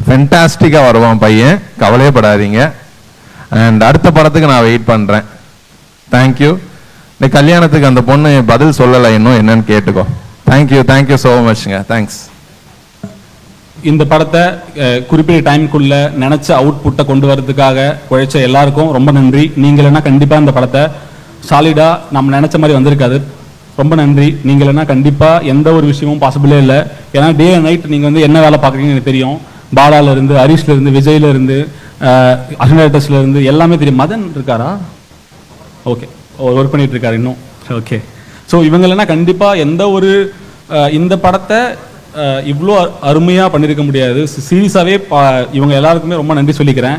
ஃபென்டாஸ்டிக்காக வருவான் பையன், கவலையே படாதீங்க. அண்ட் அடுத்த படத்துக்கு நான் வெயிட் பண்ணுறேன். தேங்க்யூ. இந்த கல்யாணத்துக்கு அந்த பொண்ணு பதில் சொல்லலை இன்னும், என்னன்னு கேட்டுக்கோ. தேங்க்யூ ஸோ மச்ங்க. தேங்க்ஸ். இந்த படத்தை குறிப்பிட்ட டைமுக்குள்ள நினச்ச அவுட்புட்டை கொண்டு வரதுக்காக உழைச்ச எல்லாருக்கும் ரொம்ப நன்றி. நீங்கள் இல்லைன்னா கண்டிப்பாக இந்த படத்தை சாலிடாக நம்ம நினச்ச மாதிரி வந்திருக்காது. ரொம்ப நன்றி. நீங்கள் இல்லைன்னா கண்டிப்பாக எந்த ஒரு விஷயமும் பாசிபிளே இல்லை. ஏன்னா டே அண்ட் நைட் நீங்கள் வந்து என்ன வேலை பார்க்குறீங்கன்னு எனக்கு தெரியும். பாலாலேருந்து, ஹரிஷ்லேருந்து, விஜயிலேருந்து, அசினேட்டர்ஸ்ல இருந்து எல்லாமே தெரியும். மதன் இருக்காரா? ஓகே, ஒர்க் பண்ணிட்டு இருக்காரு இன்னும். ஓகே, ஸோ இவங்களெல்லாம் கண்டிப்பாக எந்த ஒரு இந்த படத்தை இவ்வளோ அருமையாக பண்ணியிருக்க முடியாது. சீரியஸாகவே இவங்க எல்லாருக்குமே ரொம்ப நன்றி சொல்லிக்கிறேன்.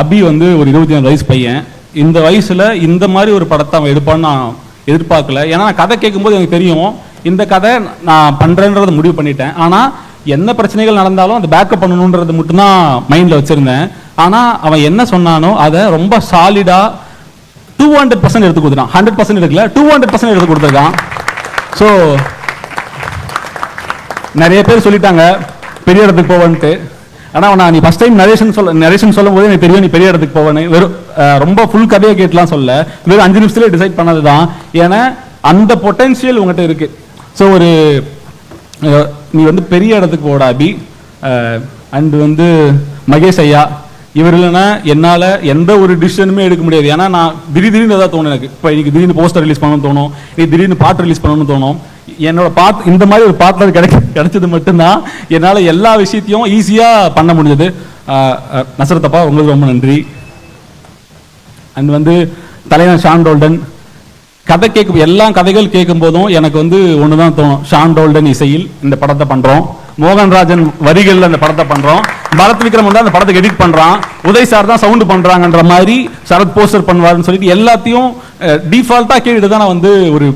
அபி வந்து ஒரு 24 வயசு பையன். இந்த வயசில் இந்த மாதிரி ஒரு படத்தை அவன் எடுப்பான்னு நான் எதிர்பார்க்கல. ஏன்னா நான் கதை கேட்கும்போது எனக்கு தெரியும் இந்த கதை நான் பண்ணுறேன்றதை முடிவு பண்ணிட்டேன். ஆனால் என்ன பிரச்சனைகள் நடந்தாலும் அந்த பேக்கப் பண்ணணுன்றது மட்டும்தான் மைண்டில் வச்சுருந்தேன். ஆனால் அவன் என்ன சொன்னானோ அதை ரொம்ப சாலிடாக 200% எடுத்து கொடுத்துட்டான். 100% எடுக்கல, 200% எடுத்து கொடுத்துருக்கான். ஸோ நிறைய பேர் சொல்லிட்டாங்க பெரிய இடத்துக்கு போவேன்ட்டு. ஆனால் நான் நீ ஃபஸ்ட் டைம் நரேஷன் சொல்லும் போது எனக்கு தெரியும் நீ பெரிய இடத்துக்கு போவேன்னு. வெறும் ரொம்ப ஃபுல் கதையை கேட்டுலாம் சொல்ல, வெறும் 5 நிமிஷத்துல டிசைட் பண்ணது தான். ஏன்னா அந்த பொட்டன்ஷியல் உங்கள்கிட்ட இருக்கு. ஸோ ஒரு நீ வந்து பெரிய இடத்துக்கு போடா அபி. அண்ட் வந்து மகேஷ் ஐயா, இவர் இல்லைன்னா என்னால் எந்த ஒரு டிசிஷனுமே எடுக்க முடியாது. ஏன்னா நான் திடீர்னு ஏதாவது தோணும் எனக்கு. இப்போ இன்னைக்கு திடீர்னு போஸ்டர் ரிலீஸ் பண்ணணும்னு தோணும், இன்னைக்கு திடீர்னு பாட்டு ரிலீஸ் பண்ணணும்னு தோணும். என்னோட இந்த மாதிரி ஒரு பார்ட்னர் கிடைச்சது மட்டும்தான் என்னால் எல்லா விஷயத்தையும் ஈஸியாக பண்ண முடிஞ்சது. நசரத்தப்பா உங்களுக்கு ரொம்ப நன்றி. அண்ட் வந்து தலைவர் ஷான் டோல்டன் கதை எல்லா கதைகள் கேட்கும் போதும் எனக்கு வந்து ஒன்று தான் தோணும், ஷான் டோல்டன் இசையில் இந்த படத்தை பண்ணுறோம், மோகன்ராஜன் வரிகளில் அந்த படத்தை பண்ணுறோம், பரத் விக்ரம் வந்து அந்த படத்துக்கு எடிட் பண்ணுறான், உதய் சார் தான் சவுண்டு பண்ணுறாங்கன்ற மாதிரி சரத் போஸ்டர் பண்ணுவாருன்னு சொல்லிட்டு எல்லாத்தையும் டிஃபால்ட்டாக கேட்டுட்டு தான் நான் வந்து ஒரு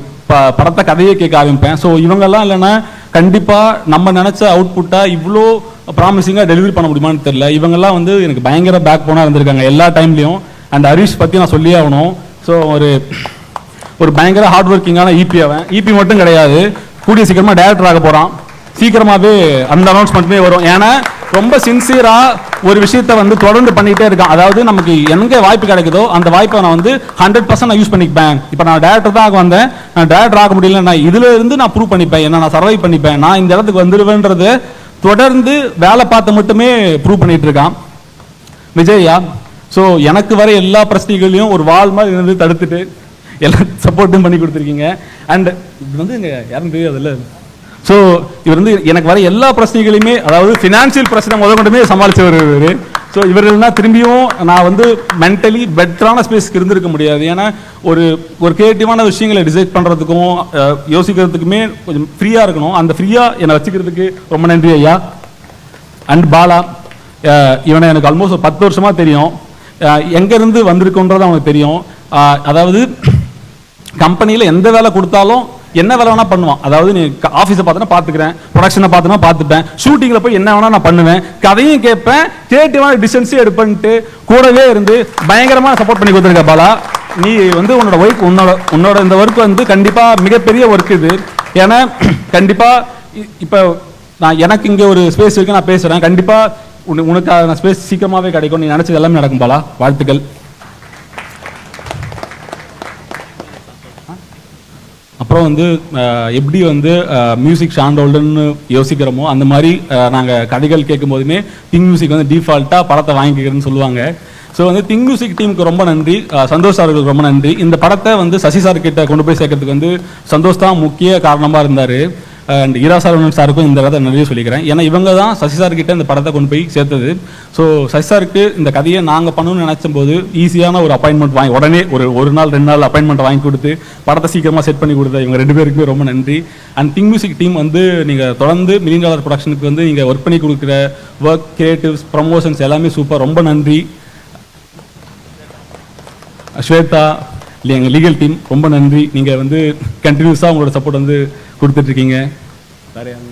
படத்தை கதையே கேட்க ஆரம்பிப்பேன். ஸோ இவங்கெல்லாம் இல்லைன்னா கண்டிப்பாக நம்ம நினச்ச அவுட்புட்டாக இவ்வளோ ப்ராமிசிங்காக டெலிவரி பண்ண முடியுமான்னு தெரியல. இவங்கெல்லாம் வந்து எனக்கு பயங்கர பேக் போனாக இருந்திருக்காங்க எல்லா டைம்லையும். அண்ட் ஹரிஷ் பற்றி நான் சொல்லியே ஆகணும். ஸோ ஒரு பயங்கர ஹார்ட் ஒர்க்கிங்கான ஈபி. அவன் ஈபி மட்டும் கிடையாது, கூடிய சீக்கிரமாக டைரக்டர் ஆக போகிறான். சீக்கிரமாகவே அந்த அனௌன்ஸ்மெண்ட்டுமே வரும். ஏன்னா ரொம்ப சின்சியராக ஒரு விஷயத்தை வந்து தொடர்ந்து பண்ணிகிட்டே இருக்கான். அதாவது நமக்கு எங்கே வாய்ப்பு கிடைக்குதோ அந்த வாய்ப்பை நான் வந்து 100% நான் யூஸ் பண்ணிப்பேன். இப்போ நான் டேரக்டர் தான் ஆக வந்தேன், நான் டேரக்டர் ஆக முடியல, நான் இதில் இருந்து நான் ப்ரூவ் பண்ணிப்பேன், என்ன நான் சர்வை பண்ணிப்பேன், நான் இந்த இடத்துக்கு வந்துடுவேன்றது தொடர்ந்து வேலை பார்த்து மட்டுமே ப்ரூவ் பண்ணிட்டு இருக்கான் விஜய்யா. ஸோ எனக்கு வர எல்லா பிரச்சனைகளையும் ஒரு வால் மாதிரி இருந்து தடுத்துட்டு எல்லா சப்போர்ட்டும் பண்ணி கொடுத்துருக்கீங்க. அண்ட் இது வந்து இங்கே யாரும் தெரியாதுல்ல. ஸோ இவர் வந்து எனக்கு வர எல்லா பிரச்சனைகளையுமே, அதாவது ஃபினான்ஷியல் பிரச்சனை முதற்கொண்டுமே சமாளிச்சவர் இவர். ஸோ இவர்கள்னா திரும்பியும் நான் வந்து மென்டலி பெட்டரான ஸ்பேஸ்க்கு இருந்திருக்க முடியாது. ஏன்னா ஒரு கிரியேட்டிவான விஷயங்களை டிசைட் பண்ணுறதுக்கும் யோசிக்கிறதுக்குமே கொஞ்சம் ஃப்ரீயாக இருக்கணும். அந்த ஃப்ரீயாக என்னை வச்சுக்கிறதுக்கு ரொம்ப நன்றி ஐயா. அண்ட் பாலா, இவனை எனக்கு ஆல்மோஸ்ட் 10 வருஷமாக தெரியும். எங்கேருந்து வந்திருக்குன்றது அவனுக்கு தெரியும். அதாவது கம்பெனியில் எந்த வேலை கொடுத்தாலும் என்ன வேலை வேணா பண்ணுவான். அதாவது நீ ஆஃபீஸை பார்த்தனா பார்த்துக்கிறேன், ப்ரொடக்ஷனை பார்த்தனா பார்த்துப்பேன், ஷூட்டிங்கில் போய் என்ன வேணா நான் பண்ணுவேன், கதையும் கேட்பேன், கிரியேட்டிவான டிசிஷன்ஸே எடுப்பேன்ட்டு கூடவே இருந்து பயங்கரமாக சப்போர்ட் பண்ணி கொடுத்துருக்க பாலா. நீ வந்து உன்னோட இந்த ஒர்க் வந்து கண்டிப்பாக மிகப்பெரிய ஒர்க் இது. ஏன்னா கண்டிப்பாக இப்போ எனக்கு இங்கே ஒரு ஸ்பேஸ் இருக்கு, நான் பேசுகிறேன். கண்டிப்பாக உனக்கு ஸ்பேஸ் சீக்கிரமாகவே கிடைக்கும். நீ நினச்சது எல்லாமே நடக்கும் பாலா. வாழ்த்துக்கள். அப்புறம் வந்து எப்படி வந்து மியூசிக் ஷான் டோல்டன்னு யோசிக்கிறோமோ அந்த மாதிரி நாங்கள் கதைகள் கேட்கும் போதுமே திங் மியூசிக் வந்து டிஃபால்ட்டாக படத்தை வாங்கிக்கிறேன்னு சொல்லுவாங்க. ஸோ வந்து திங் மியூசிக் டீமுக்கு ரொம்ப நன்றி, சந்தோஷ் சாருக்கு ரொம்ப நன்றி. இந்த படத்தை வந்து சசி சார் கிட்ட கொண்டு போய் சேர்க்கறதுக்கு வந்து சந்தோஷ் தான் முக்கிய காரணமாக இருந்தார். அண்ட் ஈரா சாருக்கும் இந்த கதை நிறைய சொல்லிக்கிறேன். ஏன்னா இவங்க தான் சசி சார்கிட்ட இந்த படத்தை கொண்டு போய் சேர்த்தது. ஸோ சசி சாருக்கு இந்த கதையை நாங்கள் பண்ணணும்னு நினச்சும் போது ஈஸியான ஒரு அப்பாயின்மெண்ட் வாங்கி உடனே ஒரு நாள் 2 நாள் அப்பாயின்மெண்ட் வாங்கி கொடுத்து படத்தை சீக்கிரமாக செட் பண்ணி கொடுத்த இவங்க 2 பேருக்குமே ரொம்ப நன்றி. அண்ட் திங் மியூசிக் டீம் வந்து நீங்கள் தொடர்ந்து $1 million ப்ரொடக்ஷனுக்கு வந்து நீங்கள் ஒர்க் பண்ணி கொடுக்குற ஒர்க், கிரியேட்டிவ்ஸ், ப்ரமோஷன்ஸ் எல்லாமே சூப்பர், ரொம்ப நன்றி. ஸ்வேதா, இல்லை எங்கள் லீகல் டீம் ரொம்ப நன்றி. நீங்கள் வந்து கண்டினியூஸாக உங்களோட சப்போர்ட் வந்து கொடுத்துட்ருக்கீங்க. வேறு யாரும்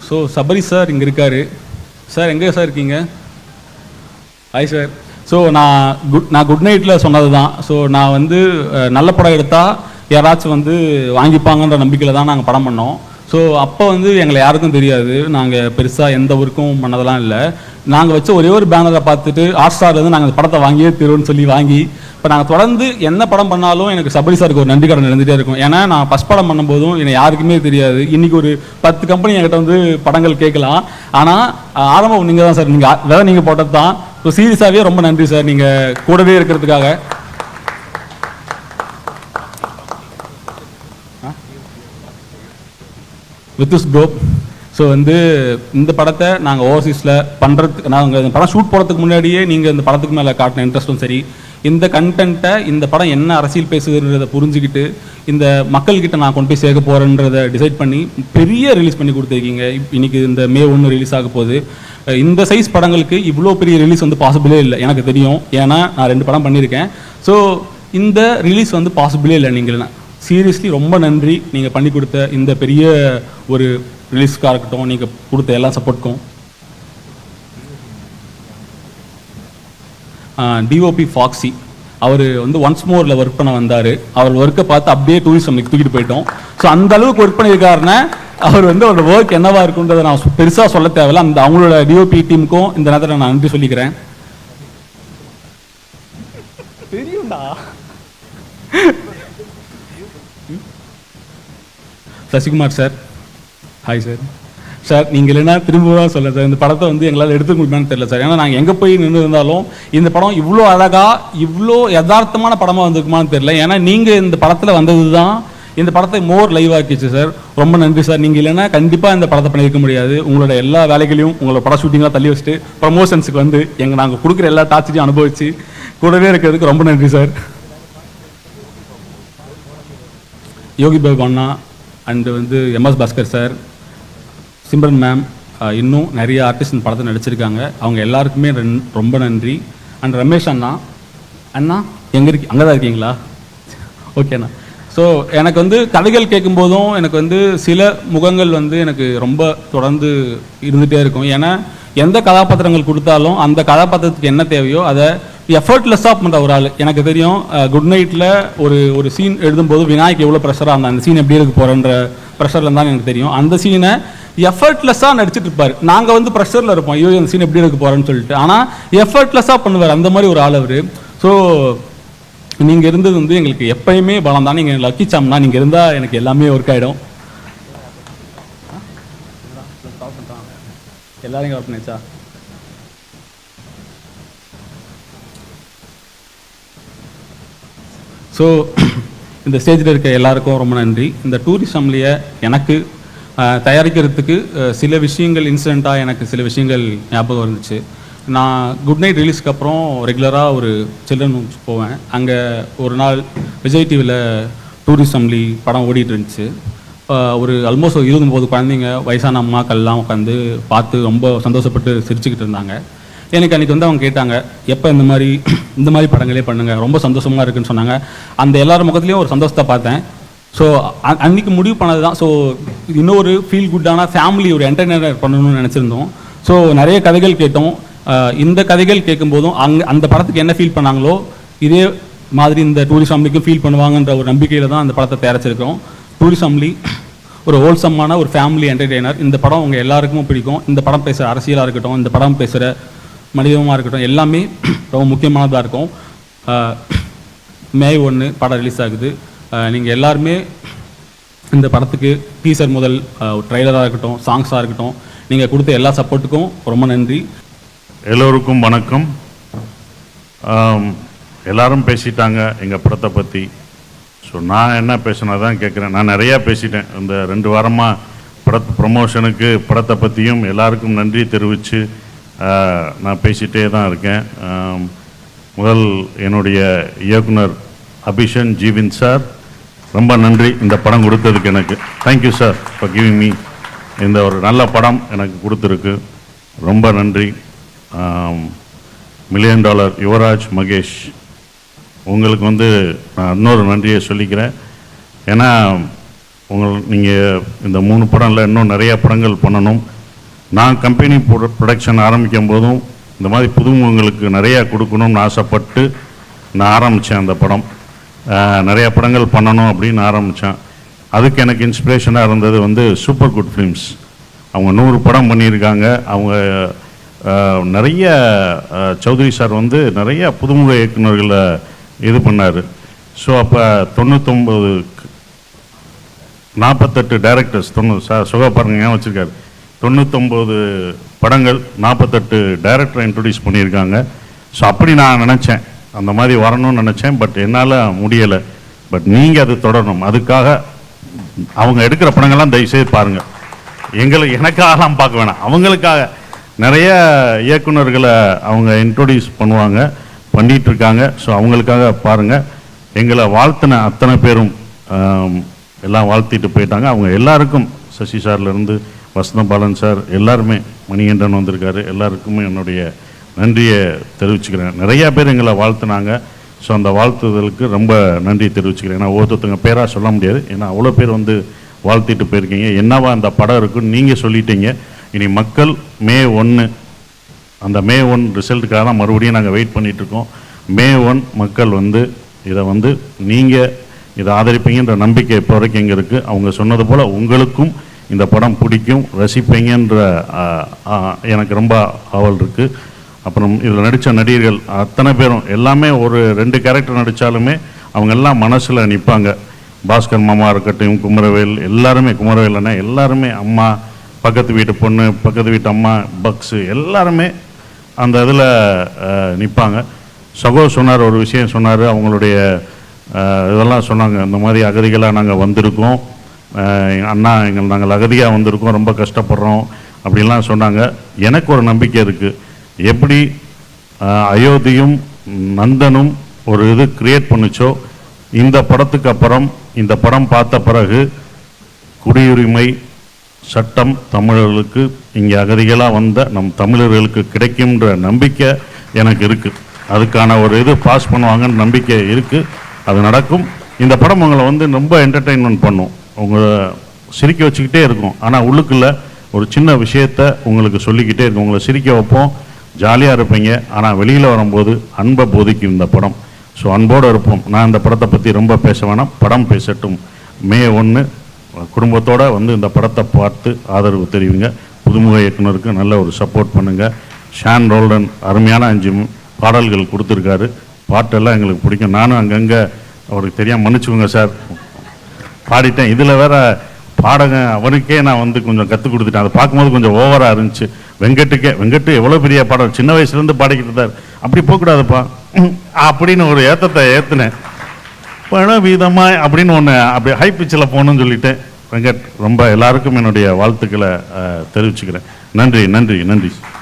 ஸோ சபரி சார் இங்கே இருக்கார். சார் எங்கே சார் இருக்கீங்க? Hi sir. ஸோ நான் குட் நைட்டில் சொன்னது தான். ஸோ நான் வந்து நல்ல படம் எடுத்தால் யாராச்சும் வந்து வாங்கிப்பாங்கன்ற நம்பிக்கையில் தான் நாங்கள் படம் பண்ணோம். ஸோ அப்போ வந்து எங்களை யாருக்கும் தெரியாது, நாங்கள் பெருசாக எந்த ஒர்க்கும் பண்ணதெல்லாம் இல்லை. நாங்கள் வச்ச ஒரே ஒரு பேனரை பார்த்துட்டு ஹாட்ஸ்டார்லேருந்து நாங்கள் அந்த படத்தை வாங்கியே தருவோம்னு சொல்லி வாங்கி இப்போ நாங்கள் தொடர்ந்து என்ன படம் பண்ணாலும் எனக்கு சபரி சாருக்கு ஒரு நன்றி கடன் நடந்துகிட்டே இருக்கும். ஏன்னா நான் ஃபஸ்ட் படம் பண்ணும்போதும் என்னை யாருக்குமே தெரியாது. இன்றைக்கி ஒரு 10 கம்பெனி என்கிட்ட வந்து படங்கள் கேட்கலாம். ஆனால் ஆரம்பம் நீங்கள் தான் சார், நீங்கள் போட்டது தான். ஸோ சீரியஸாகவே ரொம்ப நன்றி சார், நீங்கள் கூடவே இருக்கிறதுக்காக. With this bro. ஸோ வந்து இந்த படத்தை நாங்கள் ஓவர்சீஸில் பண்ணுறதுக்கு நாங்கள் இந்த படம் ஷூட் போகிறதுக்கு முன்னாடியே நீங்கள் இந்த படத்துக்கு மேலே காட்டின இன்ட்ரெஸ்ட்டும் சரி, இந்த கண்டென்ட்டை இந்த படம் என்ன அரசியல் பேசுகிறத புரிஞ்சுக்கிட்டு இந்த மக்கள்கிட்ட நான் கொண்டு போய் சேர்க்க போகிறேன்றதை டிசைட் பண்ணி பெரிய ரிலீஸ் பண்ணி கொடுத்துருக்கீங்க. இன்னைக்கு இந்த May 1 ரிலீஸ் ஆக போகுது. இந்த சைஸ் படங்களுக்கு இவ்வளோ பெரிய ரிலீஸ் வந்து பாசிபிளே இல்லை, எனக்கு தெரியும். ஏன்னா நான் 2 படம் பண்ணியிருக்கேன். ஸோ இந்த ரிலீஸ் வந்து பாசிபிளே இல்லை. நீங்கள் சீரியஸ்லி ரொம்ப நன்றி நீங்கள் பண்ணி கொடுத்த இந்த பெரிய ஒரு ரிலீஸ்க்காக இருக்கட்டும், நீங்கள் கொடுத்த எல்லா சப்போர்ட்க்கும். டிஓபி ஃபாக்ஸி அவர் வந்து ஒன்ஸ் மோரில் ஒர்க் பண்ண வந்தார். அவர் ஒர்க்கை பார்த்து அப்படியே டூரிசம் தூக்கிட்டு போயிட்டோம். ஸோ அந்த அளவுக்கு ஒர்க் பண்ணியிருக்காருன்னா அவர் வந்து அவரோட ஒர்க் என்னவா இருக்குன்றதை நான் பெருசாக சொல்ல தேவையில்ல. அந்த அவங்களோட டிஓபி டீமுக்கும் இந்த நேரத்தில் நான் நன்றி சொல்லிக்கிறேன். தெரியும்டா. Sasikumar sir, hi sir. Sir நீங்கள் இல்லைன்னா திரும்பவும் சொல்ல சார், இந்த படத்தை வந்து எங்களால் எடுத்துக்க முடியுமான்னு தெரியல சார். ஏன்னா நாங்கள் எங்கே போய் நின்று இருந்தாலும் இந்த படம் இவ்வளோ அழகாக இவ்வளோ யதார்த்தமான படமாக வந்திருக்குமான்னு தெரியல. ஏன்னா நீங்கள் இந்த படத்தில் வந்தது தான் இந்த படத்தை மோர் லைவ் ஆக்கிச்சு சார். ரொம்ப நன்றி சார். நீங்கள் இல்லைன்னா கண்டிப்பாக இந்த படத்தை பண்ணியிருக்க முடியாது. உங்களோட எல்லா வேலைகளையும் உங்களோட பட ஷூட்டிங்லாம் தள்ளி வச்சுட்டு ப்ரமோஷன்ஸுக்கு வந்து நாங்கள் கொடுக்குற எல்லா டார்ச்சரையும் அனுபவிச்சு கூடவே இருக்கிறதுக்கு ரொம்ப நன்றி சார். யோகி பாபு அண்ணா அண்டு வந்து MS Bhaskar sir, Simran ma'am, இன்னும் நிறைய ஆர்டிஸ்ட் இந்த படத்தை நடிச்சிருக்காங்க. அவங்க எல்லாருக்குமே ரொம்ப நன்றி. அண்ட் ரமேஷ் அண்ணா, அண்ணா எங்கே அங்கே தான் இருக்கீங்களா? ஓகேண்ணா. ஸோ எனக்கு வந்து கதைகள் கேட்கும்போதும் எனக்கு வந்து சில முகங்கள் வந்து எனக்கு ரொம்ப தொடர்ந்து இருந்துகிட்டே இருக்கும். ஏன்னா எந்த கதாபாத்திரங்கள் கொடுத்தாலும் அந்த கதாபாத்திரத்துக்கு என்ன தேவையோ அதை எஃபர்ட்லெஸ்ஸாக பண்ணுற ஒரு ஆள். எனக்கு தெரியும் குட் நைட்டில் ஒரு சீன் எழுதும்போது விநாயக் எவ்வளோ ப்ரெஷராக அந்த சீன் எப்படி இருக்க போகிறன்ற ப்ரெஷரில் தான் எனக்கு தெரியும். அந்த சீனை எஃபர்ட்லெஸ்ஸாக நடிச்சிட்டு இருப்பார். நாங்கள் வந்து ப்ரெஷரில் இருப்போம், ஐயோ அந்த சீன் எப்படி இருக்க போகிறேன்னு சொல்லிட்டு. ஆனால் எஃபர்ட்லெஸ்ஸாக பண்ணுவார். அந்த மாதிரி ஒரு ஆள் அவர். ஸோ நீங்கள் இருந்தது வந்து எங்களுக்கு எப்பயுமே பலம் தான். நீங்கள் லக்கி சாம்னா நீங்கள் இருந்தால் எனக்கு எல்லாமே ஒர்க் ஆகிடும். எல்லாரையும் கவர் பண்ணிச்சா? ஸோ இந்த ஸ்டேஜில் இருக்க எல்லாருக்கும் ரொம்ப நன்றி. இந்த டூரிசம்லேயே எனக்கு தயாரிக்கிறதுக்கு சில விஷயங்கள் இன்சிடெண்ட்டாக எனக்கு சில விஷயங்கள் ஞாபகம் இருந்துச்சு. நான் குட் நைட் ரிலீஸ்க்கு அப்புறம் ரெகுலராக ஒரு சில்ட்ரன் ஹோம்ஸ் போவேன். அங்கே ஒரு நாள் விஜய் டிவியில் டூரிசம்லி படம் ஓடிட்டு இருந்துச்சு. ஒரு ஆல்மோஸ்ட் 29 குழந்தைங்க வயசான அம்மாக்கள்லாம் உட்காந்து பார்த்து ரொம்ப சந்தோஷப்பட்டு சிரிச்சுக்கிட்டு இருந்தாங்க. எனக்கு அன்றைக்கி வந்து அவங்க கேட்டாங்க, எப்போ இந்த மாதிரி படங்களே பண்ணுங்கள், ரொம்ப சந்தோஷமாக இருக்குன்னு சொன்னாங்க. அந்த எல்லார் முகத்துலேயும் ஒரு சந்தோஷத்தை பார்த்தேன். ஸோ அன்றைக்கி முடிவு பண்ணது தான். ஸோ இன்னொரு ஃபீல் குட்டான ஃபேமிலி ஒரு என்டர்டெய்னர் பண்ணணும்னு நினச்சிருந்தோம். ஸோ நிறைய கதைகள் கேட்டோம். இந்த கதைகள் கேட்கும்போதும் அந்த படத்துக்கு என்ன ஃபீல் பண்ணாங்களோ இதே மாதிரி இந்த டூரிசம்லிக்கும் ஃபீல் பண்ணுவாங்கன்ற ஒரு நம்பிக்கையில் தான் அந்த படத்தை தயாரிச்சிருக்கோம். டூரிசம்லி ஒரு ஹோல்சம்மான ஒரு ஃபேமிலி என்டர்டெய்னர். இந்த படம் உங்கள் எல்லாருக்கும் பிடிக்கும். இந்த படம் பேசுகிற அரசியலாக இருக்கட்டும், இந்த படம் பேசுகிற மனிதமாக இருக்கட்டும், எல்லாமே ரொம்ப முக்கியமானதாக இருக்கும். May 1 படம் ரிலீஸ் ஆகுது. நீங்கள் எல்லாருமே இந்த படத்துக்கு டீசர் முதல் ட்ரெய்லராக இருக்கட்டும், சாங்ஸாக இருக்கட்டும், நீங்கள் கொடுத்த எல்லா சப்போர்ட்டுக்கும் ரொம்ப நன்றி. எல்லோருக்கும் வணக்கம். எல்லாரும் பேசிட்டாங்க எங்கள் படத்தை பற்றி. ஸோ நான் என்ன பேசினா தான் கேட்குறேன். நான் நிறையா பேசிட்டேன் இந்த 2 வாரமாக படத்து ப்ரொமோஷனுக்கு. படத்தை பற்றியும் எல்லாருக்கும் நன்றி தெரிவித்து நான் பேசிகிட்டே தான் இருக்கேன். முதல் என்னுடைய இயக்குனர் அபிஷன் ஜீவின் சார், ரொம்ப நன்றி இந்த படம் கொடுத்ததுக்கு எனக்கு. Thank you sir for giving me இந்த ஒரு நல்ல படம் எனக்கு கொடுத்துருக்கு. ரொம்ப நன்றி. $1 மில்லியன் யுவராஜ் மகேஷ், உங்களுக்கு வந்து நான் இன்னொரு நன்றியை சொல்லிக்கிறேன். ஏன்னா நீங்கள் இந்த 3 படம் இல்லை, இன்னும் நிறையா படங்கள் பண்ணணும். நான் கம்பெனி ப்ரொடக்ஷன் ஆரம்பிக்கும் போதும் இந்த மாதிரி புதுமுகங்களுக்கு நிறையா கொடுக்கணும்னு ஆசைப்பட்டு நான் ஆரம்பித்தேன். அந்த படம் நிறையா படங்கள் பண்ணணும் அப்படின்னு ஆரம்பித்தேன். அதுக்கு எனக்கு இன்ஸ்பிரேஷனாக இருந்தது வந்து சூப்பர் குட் ஃபிலிம்ஸ். அவங்க 100 படம் பண்ணியிருக்காங்க. அவங்க நிறைய சௌத்ரி சார் வந்து நிறைய புதுமுக இயக்குநர்களை இது பண்ணார். ஸோ அப்போ 48 டைரக்டர்ஸ், சுகா பாருங்க ஏன் வச்சுருக்காரு, 99 படங்கள் 48 டைரக்டரை இன்ட்ரடியூஸ் பண்ணியிருக்காங்க. ஸோ அப்படி நான் நினச்சேன், அந்த மாதிரி வரணும்னு நினச்சேன். பட் என்னால் முடியலை. பட் நீங்கள் அது தொடரணும். அதுக்காக அவங்க எடுக்கிற படங்கள்லாம் தயவுசெய்து பாருங்கள். எனக்காகலாம் பார்க்க வேணாம், அவங்களுக்காக நிறைய இயக்குனர்களை அவங்க இன்ட்ரோடியூஸ் பண்ணிட்டு இருக்காங்க. ஸோ அவங்களுக்காக பாருங்கள். எங்களை வாழ்த்தின அத்தனை பேரும் எல்லாம் வாழ்த்திட்டு போயிட்டாங்க. அவங்க எல்லாருக்கும் சசி சார்லேருந்து வசந்தபாலன் சார் எல்லாருமே, மணிகண்டன் வந்திருக்காரு, எல்லாருக்குமே என்னுடைய நன்றியை தெரிவிச்சுக்கிறேன். நிறையா பேர் எங்களை வாழ்த்துனாங்க. ஸோ அந்த வாழ்த்துதலுக்கு ரொம்ப நன்றி தெரிவிச்சுக்கிறேன். ஏன்னா ஒருத்தவங்க பேராக சொல்ல முடியாது, ஏன்னா அவ்வளோ பேர் வந்து வாழ்த்திட்டு போயிருக்கீங்க. என்னவா அந்த படம் இருக்குன்னு நீங்கள் சொல்லிட்டீங்க. இனி மக்கள் மே 1 அந்த மே 1 ரிசல்ட்டுக்காக தான் மறுபடியும் நாங்கள் வெயிட் பண்ணிகிட்ருக்கோம். மே 1 மக்கள் வந்து இதை வந்து நீங்கள் இதை ஆதரிப்பீங்கன்ற நம்பிக்கை இப்போ வரைக்கும் எங்கே இருக்குது. அவங்க சொன்னது போல் உங்களுக்கும் இந்த படம் பிடிக்கும், ரசிப்பீங்கன்ற எனக்கு ரொம்ப ஆவல் இருக்குது. அப்புறம் இதில் நடித்த நடிகர்கள் அத்தனை பேரும் எல்லாமே ஒரு 2 கேரக்டர் நடித்தாலுமே அவங்க எல்லாம் மனசில் நிற்பாங்க. பாஸ்கர் மாமா இருக்கட்டும், குமரவேல் எல்லாருமே, குமரவேல் அண்ணன் எல்லாருமே, அம்மா, பக்கத்து வீட்டு பொண்ணு, பக்கத்து வீட்டு அம்மா, பக்ஸு எல்லாருமே அந்த இதில் நிற்பாங்க. சகோ சொன்னார், ஒரு விஷயம் சொன்னார், அவங்களுடைய இதெல்லாம் சொன்னாங்க. இந்த மாதிரி அகதிகளாக நாங்கள் வந்திருக்கோம் அண்ணா, நாங்கள் அகதியாக வந்திருக்கோம், ரொம்ப கஷ்டப்படுறோம் அப்படின்லாம் சொன்னாங்க. எனக்கு ஒரு நம்பிக்கை இருக்குது. எப்படி அயோத்தியும் நந்தனும் ஒரு இது கிரியேட் பண்ணுச்சோ, இந்த படத்துக்கு அப்புறம் இந்த படம் பார்த்த பிறகு குடியுரிமை சட்டம் தமிழர்களுக்கு, இங்கே அகதிகளாக வந்த நம் தமிழர்களுக்கு கிடைக்கும்ன்ற நம்பிக்கை எனக்கு இருக்குது. அதுக்கான ஒரு இது பாஸ் பண்ணுவாங்கன்னு நம்பிக்கை இருக்குது. அது நடக்கும். இந்த படம் உங்களை வந்து ரொம்ப என்டர்டெயின்மெண்ட் பண்ணும், உங்களை சிரிக்க வச்சுக்கிட்டே இருக்கும். ஆனால் உள்ளுக்குள்ளே ஒரு சின்ன விஷயத்தை உங்களுக்கு சொல்லிக்கிட்டே இருக்கும். உங்களை சிரிக்க வைப்போம், ஜாலியாக இருப்பீங்க. ஆனால் வெளியில் வரும்போது அன்பை போதிக்கும் இந்த படம். ஸோ அன்போடு இருப்போம். நான் இந்த படத்தை பற்றி ரொம்ப பேச வேணாம், படம் பேசட்டும். மே 1 குடும்பத்தோடு வந்து இந்த படத்தை பார்த்து ஆதரவு தெரிவிங்க. புதுமுக இயக்குனருக்கு நல்ல ஒரு சப்போர்ட் பண்ணுங்கள். ஷான் ரோல்டன் அருமையான 5 பாடல்கள் கொடுத்துருக்காரு. பாட்டெல்லாம் எங்களுக்கு பிடிக்கும். நானும் அங்கங்கே அவருக்கு தெரியாமல் மன்னிச்சுக்கோங்க சார் பாடிட்டேன். இதில் வேற பாடங்க அவனுக்கே நான் வந்து கொஞ்சம் கற்றுக் கொடுத்துட்டேன். அதை பார்க்கும்போது கொஞ்சம் ஓவராக இருந்துச்சு. வெங்கட்டு எவ்வளோ பெரிய பாடல், சின்ன வயசுலேருந்து பாடிக்கிட்டு இருந்தார். அப்படி போகக்கூடாதுப்பா அப்படின்னு ஒரு ஏற்றத்தை ஏற்றுனேன். பணவீதமாய் அப்படின்னு ஒன்று அப்படி ஹை பிச்சில் போகணும்னு சொல்லிட்டேன். வெங்கட் ரொம்ப எல்லாருக்கும் என்னுடைய வாழ்த்துக்களை தெரிவிச்சுக்கிறேன். நன்றி நன்றி நன்றி.